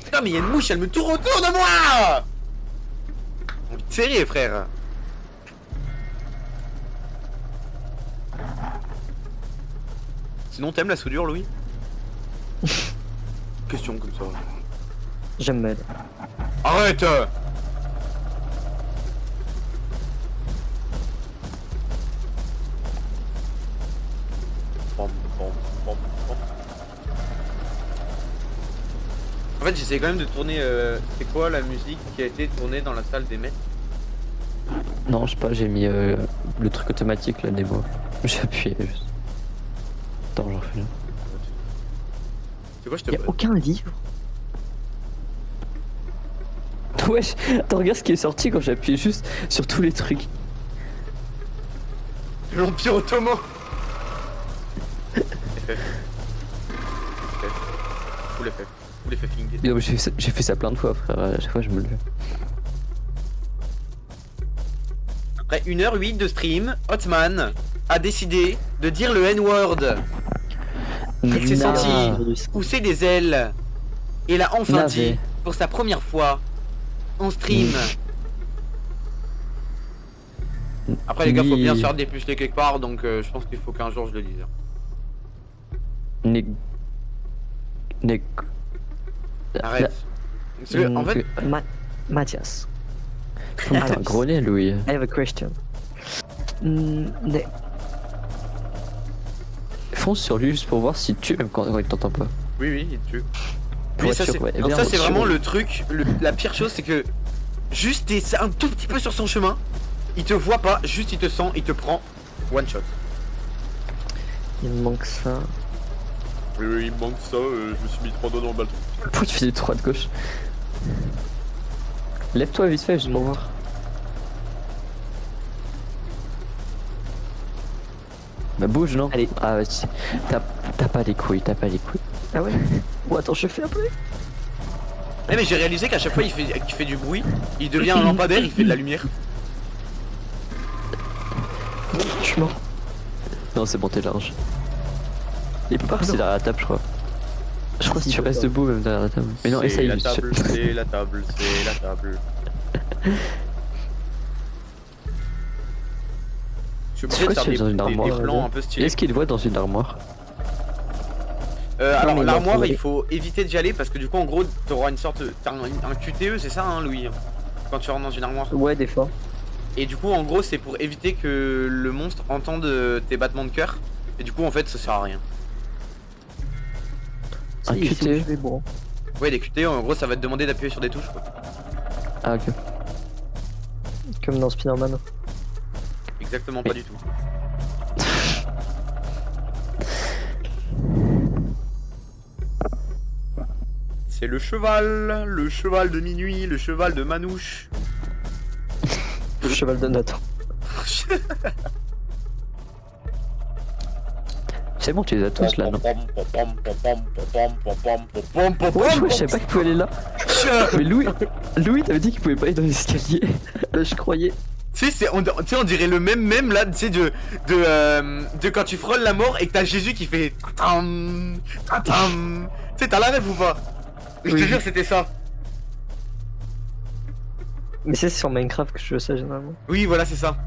Putain, mais il y a une mouche, elle me tourne autour de moi! Envie de serrer, frère. Sinon, t'aimes la soudure, Louis? Question comme ça. J'aime Mel. Arrête! Bom, bom, bom, bom. En fait, j'essaie quand même de tourner. C'est quoi la musique qui a été tournée dans la salle des maîtres? Non, je sais pas, j'ai mis le truc automatique là des mots. J'ai appuyé juste. Attends, j'en refais là. C'est quoi, je te Y'a aucun livre. Wesh, attends, regarde ce qui est sorti quand j'ai appuyé juste sur tous les trucs. L'Empire Ottoman! Full FF. Full FFing. Non, mais j'ai fait ça plein de fois, frère. À chaque fois, je me le fais. Après 1h08 de stream, Hotman a décidé de dire le N-word. Il s'est Non. senti pousser des ailes. Et l'a enfin Navet. dit pour sa première fois en stream. Après les gars, faut bien se faire dépuceler quelque part, donc je pense qu'il faut qu'un jour je le dise. Neg... Arrête. Parce que, en fait, Mathias, Putain, t'as un gros nez, Louis. I have a question. Ne- Fonce sur lui juste pour voir s'il tue, même quand il t'entend pas. oui, oui, il tue. Pour Oui, être ça, sûr, c'est ouais. donc Bien, ça, c'est sûr. vraiment le truc. La pire chose, c'est que juste t'es un tout petit peu sur son chemin, il te voit pas, juste il te sent, il te prend one shot. Il me manque ça. Oui, oui, il me manque ça, je me suis mis 3 doigts dans le ballon. Pourquoi tu fais des droits de gauche? Lève-toi vite fait, juste pour voir. Bah bouge, non? Allez. Ah, vas-y. T'as pas les couilles, t'as pas les couilles. Ah ouais. Oh attends, je fais un peu. Eh, mais j'ai réalisé qu'à chaque fois qu'il fait du bruit, il devient un lampadaire, il fait de la lumière. Je suis mort. Non, c'est bon, t'es large. Il peut pas rester Non. derrière la table, je crois. Je crois que Si, tu il peut restes pas. debout même derrière la table. Mais non, C'est essaye. la table, c'est la table, c'est la table. Je suis obligé de quoi faire tu fais dans une des armoire, plans un peu stylés. Est-ce qu'il voit dans une armoire? Alors mais il l'armoire, faut- il faut éviter d'y aller parce que du coup en gros t'auras une sorte, t'as un QTE, c'est ça hein Louis, quand tu rentres dans une armoire. Ouais, des fois. Et du coup en gros c'est pour éviter que le monstre entende tes battements de cœur. Et du coup en fait ça sert à rien. Un Si, si, QTE. je vais bon. Ouais les QTE en gros ça va te demander d'appuyer sur des touches quoi. Ah, ok. Comme dans Spider-Man. Exactement pas du tout. C'est le cheval de minuit, le cheval de Manouche. Le cheval de Nathan. C'est bon, tu les as tous là, non? Ouais, je savais pas qu'il pouvait aller là. Mais Louis t'avais dit qu'il pouvait pas aller dans l'escalier. Je croyais. Tu sais, on dirait le même là, tu sais, de quand tu frôles la mort et que t'as Jésus qui fait tatam, tatam. Tu sais, t'as la rêve ou pas? Je te Oui. jure, c'était ça. Mais c'est sur Minecraft que je fais ça généralement. Oui, voilà, c'est ça.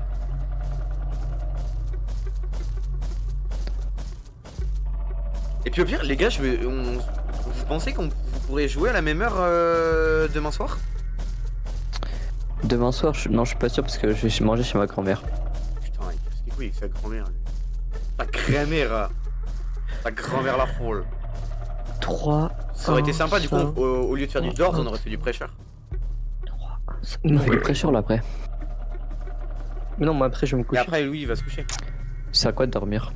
Et puis au pire, les gars, vous pensez qu'on pourrait jouer à la même heure demain soir? Demain soir, non, je suis pas sûr parce que je vais manger chez ma grand-mère. Putain, il casse les couilles avec sa grand-mère, lui. Ta grand-mère, ta grand-mère la folle. 3. Ça aurait été sympa, du coup, ça. au lieu de faire du doors, on aurait fait du pressure. On fait du pressure là après. Mais non, moi après je vais me Et coucher. après, Louis, il va se coucher. C'est à quoi de dormir?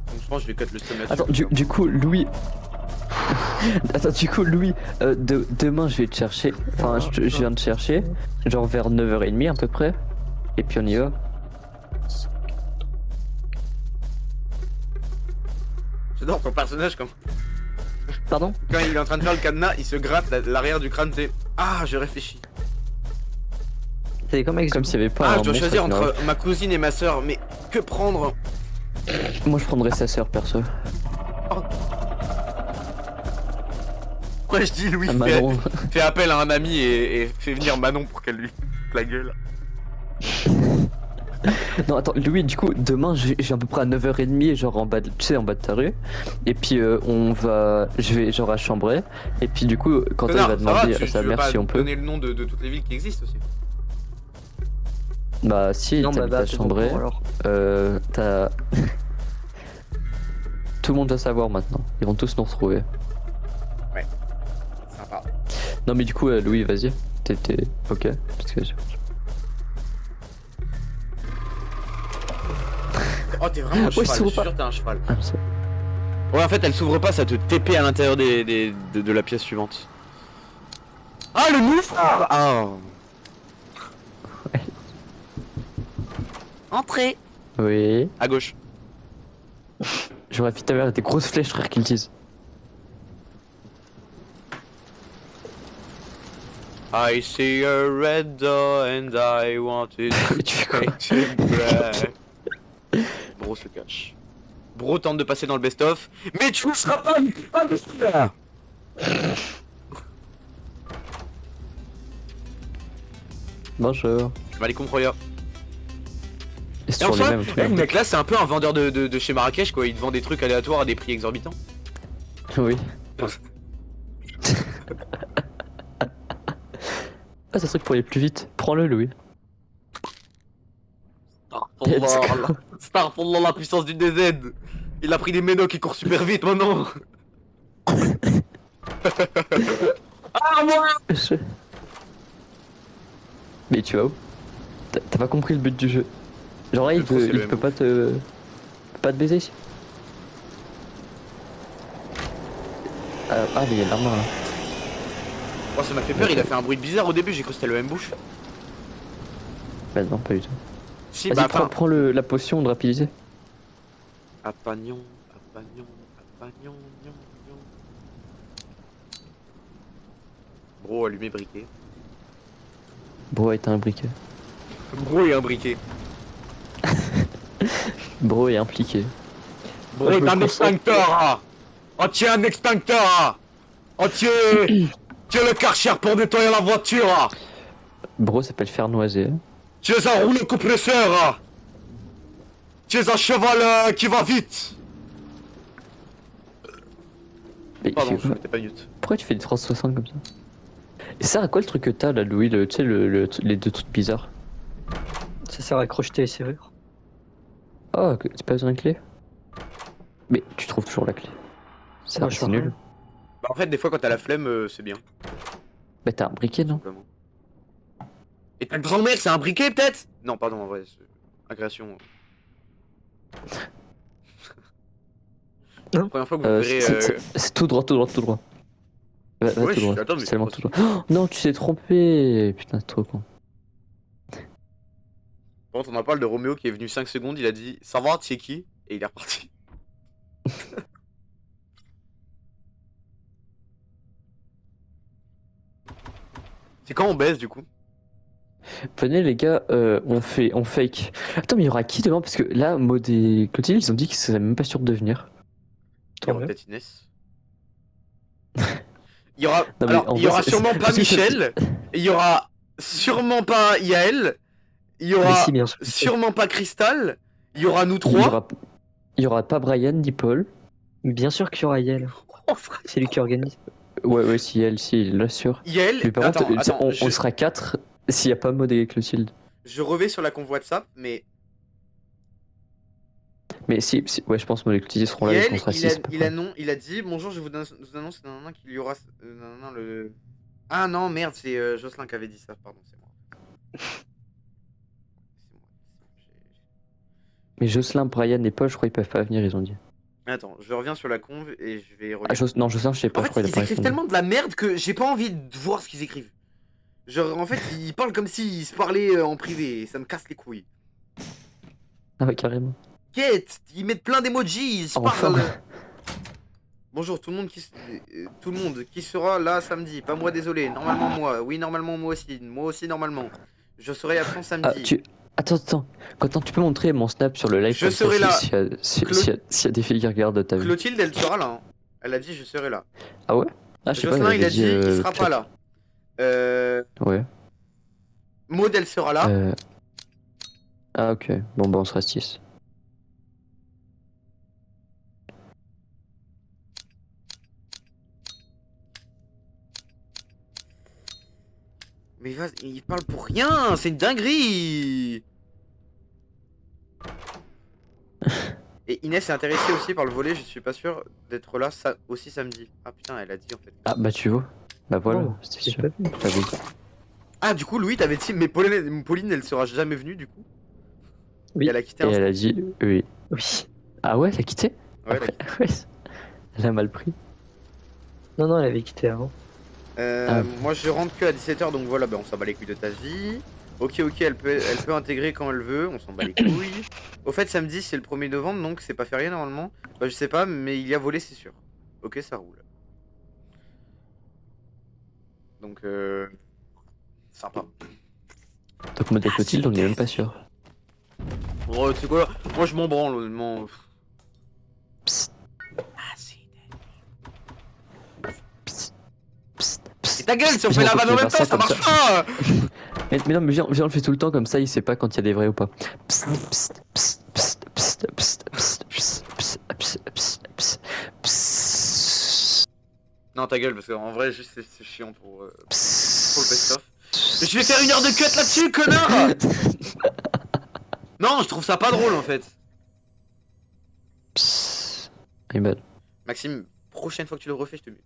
Donc je pense que je vais cut le stream là-dessus. Attends, du coup, Louis. Attends, du coup, Louis, demain je vais te chercher. Enfin, je viens te chercher. Genre vers 9h30 à peu près. Et puis on y va. J'adore ton personnage comme. Pardon? Quand il est en train de faire le cadenas, il se gratte l'arrière du crâne, c'est. Ah, je réfléchis. C'est comme avec Comme s'il y avait pas Ah, un je dois monstre choisir qui entre ma cousine et ma soeur, mais que prendre? Moi je prendrais sa sœur perso. Pourquoi je dis Louis Ah, Manon. fait appel à un ami et fait venir Manon pour qu'elle lui la gueule. Non, attends, Louis, du coup, demain j'ai à peu près à 9h30, genre en bas de, tu sais, en bas de ta rue. Et puis je vais genre à Chambray. Et puis du coup, quand elle va demander à sa mère si on peut. donner le nom de toutes les villes qui existent aussi. Bah si, Non, bah, t'habites bah, à c'est Chambray. bon, alors. T'as. Tout le monde doit savoir maintenant. Ils vont tous nous retrouver. Sympa. Non mais du coup, Louis, vas-y. T'es ok. Parce que... Oh, t'es vraiment un Ouais, cheval, il je s'ouvre suis pas. sûr que t'es un cheval. Ah, ça- Ouais, en fait, elle s'ouvre pas, ça te TP à l'intérieur de la pièce suivante. Ah, le mouffre! Ah! Ouais. Entrez! Oui. À gauche. J'aurais fait ta mère des grosses flèches, frère, qu'ils disent. I see a red door and I want it Tu fais quoi? painted black. Bro se cache. Bro tente de passer dans le best-of, mais tu ne seras pas de celui-là. Bonjour. Tu vas les comprendre. Et c'est Et en toujours les soi, mêmes trucs. le mec là, c'est un peu un vendeur de chez Marrakech, quoi. Il te vend des trucs aléatoires à des prix exorbitants. Oui. Ah, c'est un truc pour aller plus vite. Prends-le, Louis. Starfallah, Starfallah, la puissance du DZ. Il a pris des ménocs qui courent super vite maintenant. Ah, moi! Mais tu vas où? T'as pas compris le but du jeu. Genre là, Je il trouve que c'est peut le pas te baiser ici. Ah, mais il y a l'armoire là. Oh, ça m'a fait peur, il a fait un bruit bizarre au début, j'ai cru que c'était le même bouche. Bah non, pas du tout. Si, Vas-y, bah, prends la potion de rapidité. Apagnon, apagnon, apagnon, gnon, gnon. Bro, allumé briquet. Bro est un briquet. Bro est un briquet. Bro est impliqué. Bro est un extincteur. Oh, tiens, un extincteur. Oh, tiens le Karcher pour nettoyer la voiture. Bro s'appelle Fernoisé. Tu es un rouleau compresseur. Tu es un cheval qui va vite. Mais il Pardon, fait je quoi? mettais pas mute. Pourquoi tu fais des 360 comme ça? Et ça, à quoi le truc que t'as là, Louis, tu sais, les deux trucs bizarres? Ça sert à crocheter les serrures. Oh, t'as pas besoin de clé? Mais tu trouves toujours la clé. Ça, Moi, je c'est suis nul. rien. Bah, en fait, des fois, quand t'as la flemme, c'est bien. Bah t'as un briquet, non? Simplement. Et ta grand-mère, c'est un briquet, peut-être? Non, pardon, en vrai, c'est... Agression. Non. La première fois que vous verrez... C'est tout droit, tout droit, tout droit. Va Ouais, tout droit. attends, mais C'est tellement c'est tout droit. Oh, non, tu t'es trompé. Putain, c'est trop con. Par contre, on en parle de Roméo qui est venu 5 secondes, il a dit « Ça va, tu sais qui ?» Et il est reparti. C'est quand on baisse du coup? Venez les gars, on fake. Attends, mais il y aura qui demain? Parce que là, Maud et Clotilde, ils ont dit qu'ils seraient même pas sûrs de venir. Il y aura peut-être Inès. Il y aura, Non, mais alors, en il y vrai, aura c'est- sûrement pas parce que c'est- Michel. Il y aura sûrement pas Yael. Il y Mais aura si, bien sûr. sûrement pas Crystal. Il y aura nous Il y trois. aura pas Brian ni Paul. Bien sûr qu'il y aura Yael. Oh, frère. C'est lui qui organise. Ouais, si elle, si, il l'assure. Yael, Mais par attends, contre, attends, on je, sera 4 s'il y a pas Maud et Clotilde. je revais sur la convo WhatsApp, mais Mais ouais, je pense que Maud et Clotilde seront là et Yael, qu'on sera 6. il a dit bonjour, je vous annonce nanana, qu'il y aura nanana, le. Ah non, merde, c'est Jocelyn qui avait dit ça, pardon, c'est moi. Mais Jocelyn, Brian et Paul, je crois qu'ils peuvent pas venir, ils ont dit. Attends, je reviens sur la conve et je vais Ah, non, Jocelyn, je sais pas, En je crois fait, qu'il a ils pas écrivent répondu. tellement de la merde que j'ai pas envie de voir ce qu'ils écrivent. Genre, en fait, ils parlent comme s'ils se parlaient en privé et ça me casse les couilles. Ah ouais, carrément. Quête, ils mettent plein d'emojis, ils se Enfin. parlent. Bonjour, tout le monde qui sera là samedi. Pas moi, désolé. Normalement, moi. Oui, normalement, moi aussi. Moi aussi, normalement. Je serai absent Ah, samedi. Attends. Quentin, tu peux montrer mon snap sur le live Je comme ça, serai là. s'il y a des filles qui regardent ta vie. Clotilde, elle sera là. Hein. Elle a dit, je serai là. Ah ouais? Ah, je sais pas, Jocelyn, elle il a avait dit, il sera peut-être. pas là. Ouais. Maud, elle sera là. Ah, ok. Bon, bah, on sera 6. Mais vas-y, il parle pour rien, c'est une dinguerie. Et Inès est intéressée aussi par le volet, je suis pas sûr d'être là aussi samedi. Ah putain, elle a dit en fait. Ah, bah, tu vois. Bah, voilà, Oh, c'était j'ai sûr. pas vu. Je t'avais dit. Ah du coup, Louis, t'avais dit, mais Pauline, elle sera jamais venue du coup. Oui. Et elle a quitté Et un elle a dit oui. Oui. Ah ouais, elle a quitté? Ouais, Après, ouais. Elle a mal pris. Non, elle avait quitté avant. Moi je rentre que à 17h donc voilà, bah, on s'en bat les couilles de ta vie. Ok, elle peut intégrer quand elle veut, on s'en bat les couilles. Au fait, samedi c'est le 1er novembre donc c'est pas férié normalement. Bah, je sais pas, mais il y a volé, c'est sûr. Ok, ça roule. Donc, sympa. Donc, Maud et Clotilde, on est même pas sûr. Oh, tu sais quoi, moi je m'en branle honnêtement. Psst. Et ta gueule, si on fait la vanne en même temps, ça marche pas. Mais non, mais viens, on le fait tout le temps comme ça, il sait pas quand il y a des vrais ou pas. Psst, psst, psst, psst, psst, psst, psst, psst, psst, psst, psst, psst, psst. Non, ta gueule, parce qu'en vrai, juste c'est chiant pour le best-of. Mais je vais faire 1 heure de cut là-dessus, connard. Non, je trouve ça pas drôle en fait. Psst. I'm bad. Maxime, prochaine fois que tu le refais, je te mute.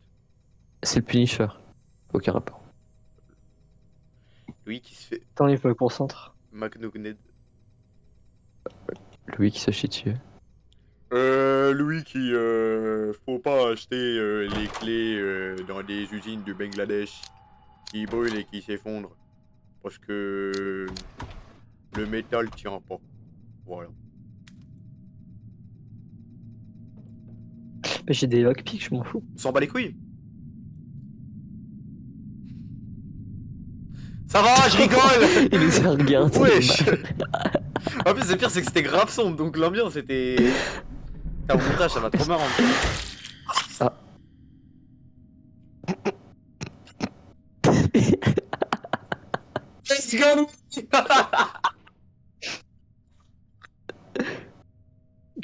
C'est le Punisher. Aucun rapport. Louis qui se fait Attends, il faut me concentre. McNugnet. Louis qui se chie dessus. Louis qui faut pas acheter les clés dans des usines du Bangladesh qui brûlent et qui s'effondrent parce que le métal tient pas. Voilà. Mais j'ai des lockpicks, je m'en fous. On s'en bat les couilles. Ça va, je rigole. Il nous a regardé. Wesh. En plus, le pire, c'est que c'était grave sombre, donc l'ambiance était. Putain, au montage, ça va trop marrant. Ah. Let's go.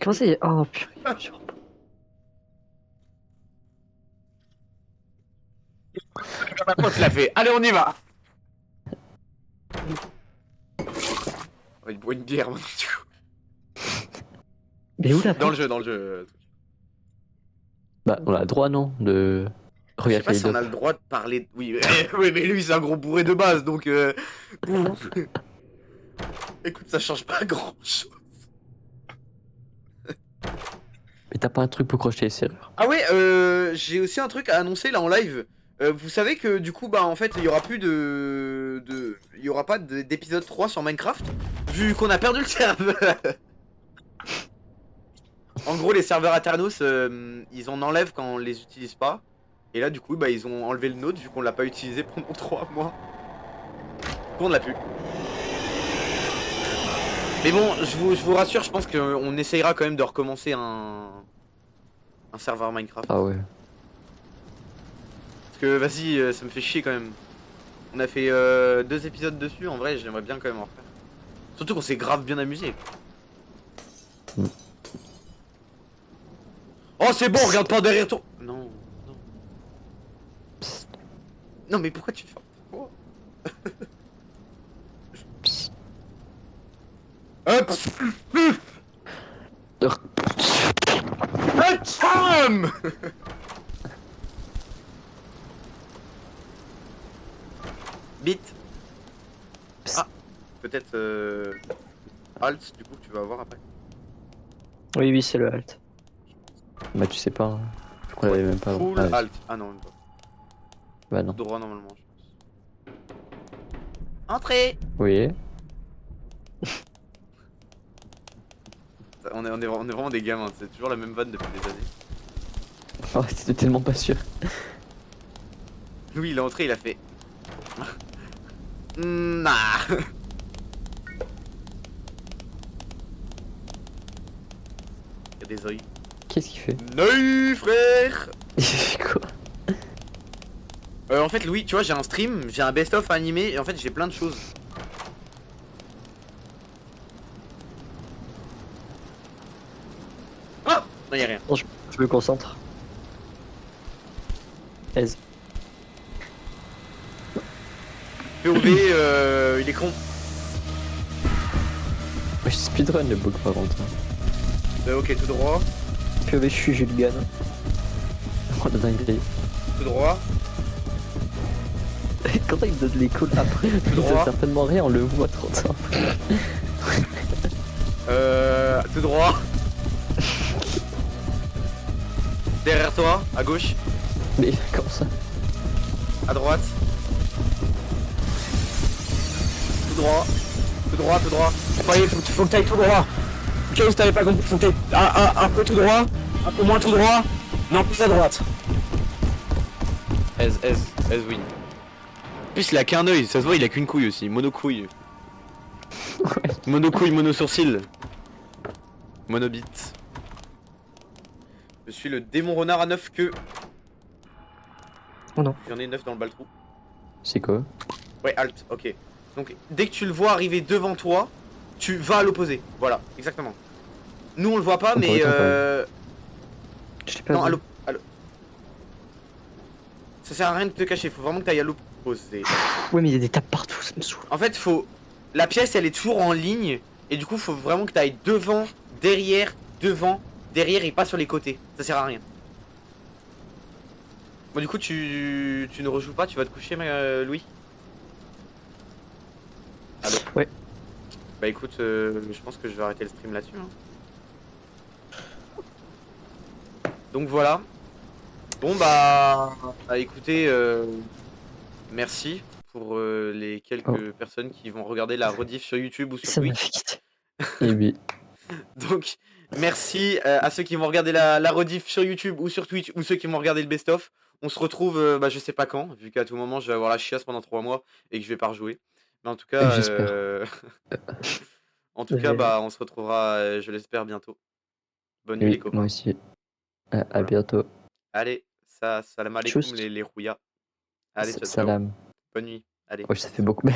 Comment ça y est? Oh purée. Ma pote l'a fait. Allez, on y va. Il boit une bière maintenant, du coup. Mais où la Dans le jeu. Bah, on a le droit, non? De. Je sais Regarde pas les si on deux. a le droit de parler. Oui, oui, mais lui, c'est un gros bourré de base, donc. Écoute, ça change pas grand chose. Mais t'as pas un truc pour crocheter les serrures? Ah ouais, j'ai aussi un truc à annoncer là en live. Vous savez que du coup, bah en fait, il y aura plus il y aura pas d'épisode 3 sur Minecraft, vu qu'on a perdu le serveur. En gros, les serveurs Aternos, ils en enlèvent quand on les utilise pas. Et là, du coup, bah, ils ont enlevé le nôtre vu qu'on l'a pas utilisé pendant 3 mois. On l'a plus. Mais bon, je vous rassure, je pense qu'on essayera quand même de recommencer un serveur Minecraft. Ah ouais. Parce que vas-y, ça me fait chier quand même. On a fait 2 épisodes dessus, en vrai, j'aimerais bien quand même en refaire. Surtout qu'on s'est grave bien amusé. Mm. Oh, c'est bon, regarde pas derrière toi. Non, non. Psst, Non, mais pourquoi tu fais oh. psst. Hop. Tcham. Bit. Psst. Ah, peut-être Alt, du coup, tu vas voir après. Oui, oui, c'est le halt. Bah tu sais pas, hein. Je crois qu'on l'avait même pas. Full Ah, Alt. Ah non, même pas. bah non. Droit normalement, je pense. Entrez. Oui. On est vraiment des gamins, c'est toujours la même vanne depuis des années. Oh, c'était tellement pas sûr. Louis, il est entré, il a fait. Nah. Il y a des oeils. Qu'est-ce qu'il fait? Naï, frère. Il fait quoi? En fait, Louis, tu vois, j'ai un stream, j'ai un best-of animé, et en fait, j'ai plein de choses. Ah non, y'a rien. Non, je me concentre. Aise. POV, il est con. Ouais, je speedrun le bug par contre. Ok, tout droit, POV, je suis Jules Gann. Oh la dinguerie. tout droit, Quand il me donne les calls après, Il droit. sait certainement rien, on le voit 30 ans après. tout droit. Derrière toi, à gauche, Mais comment ça? à droite. Tout droit, tout droit, tout droit. Ouais, faut que t'ailles tout droit. Ok, vous t'avez pas compris, faut que t'ailles un peu tout droit, un peu moins tout droit, non plus à droite. Ez win. En plus, il a qu'un œil, ça se voit, il a qu'une couille aussi, monocouille. Ouais. Monocouille, mono-sourcil. Monobit. Je suis le démon renard à 9 queues. Oh non. Il y en a 9 dans le baltrou. C'est quoi? Ouais, alt, ok. Donc, dès que tu le vois arriver devant toi, tu vas à l'opposé. Voilà, exactement. Nous, on le voit pas, On mais pourrait Je l'ai pas non, vu. à l'opposé. Ça sert à rien de te cacher, faut vraiment que t'ailles à l'opposé. Ouais, mais il y a des tapes partout, ça me saoule. En fait, faut. La pièce, elle est toujours en ligne. Et du coup, faut vraiment que t'ailles devant, derrière, et pas sur les côtés. Ça sert à rien. Bon, du coup, tu ne rejoues pas, tu vas te coucher, Louis? Allô? Ouais. Bah écoute, je pense que je vais arrêter le stream là-dessus. Hein. Donc voilà. Bon bah écoutez, merci pour les quelques personnes qui vont regarder la rediff sur YouTube ou sur Ça m'a Twitch. fait quitter. Et oui. Donc merci à ceux qui vont regarder la rediff sur YouTube ou sur Twitch ou ceux qui vont regarder le best-of. On se retrouve bah, je sais pas quand, vu qu'à tout moment je vais avoir la chiasse pendant 3 mois et que je vais pas rejouer. Mais en tout cas, J'espère. en tout cas bah on se retrouvera, je l'espère bientôt. Bonne nuit les Oui, moi copains. aussi. À Voilà. bientôt. Allez, salam alaikum Tchuss. les rouillas. Allez, ciao ciao. Salam. Bonne nuit. Allez. Ouais, ça fait beaucoup.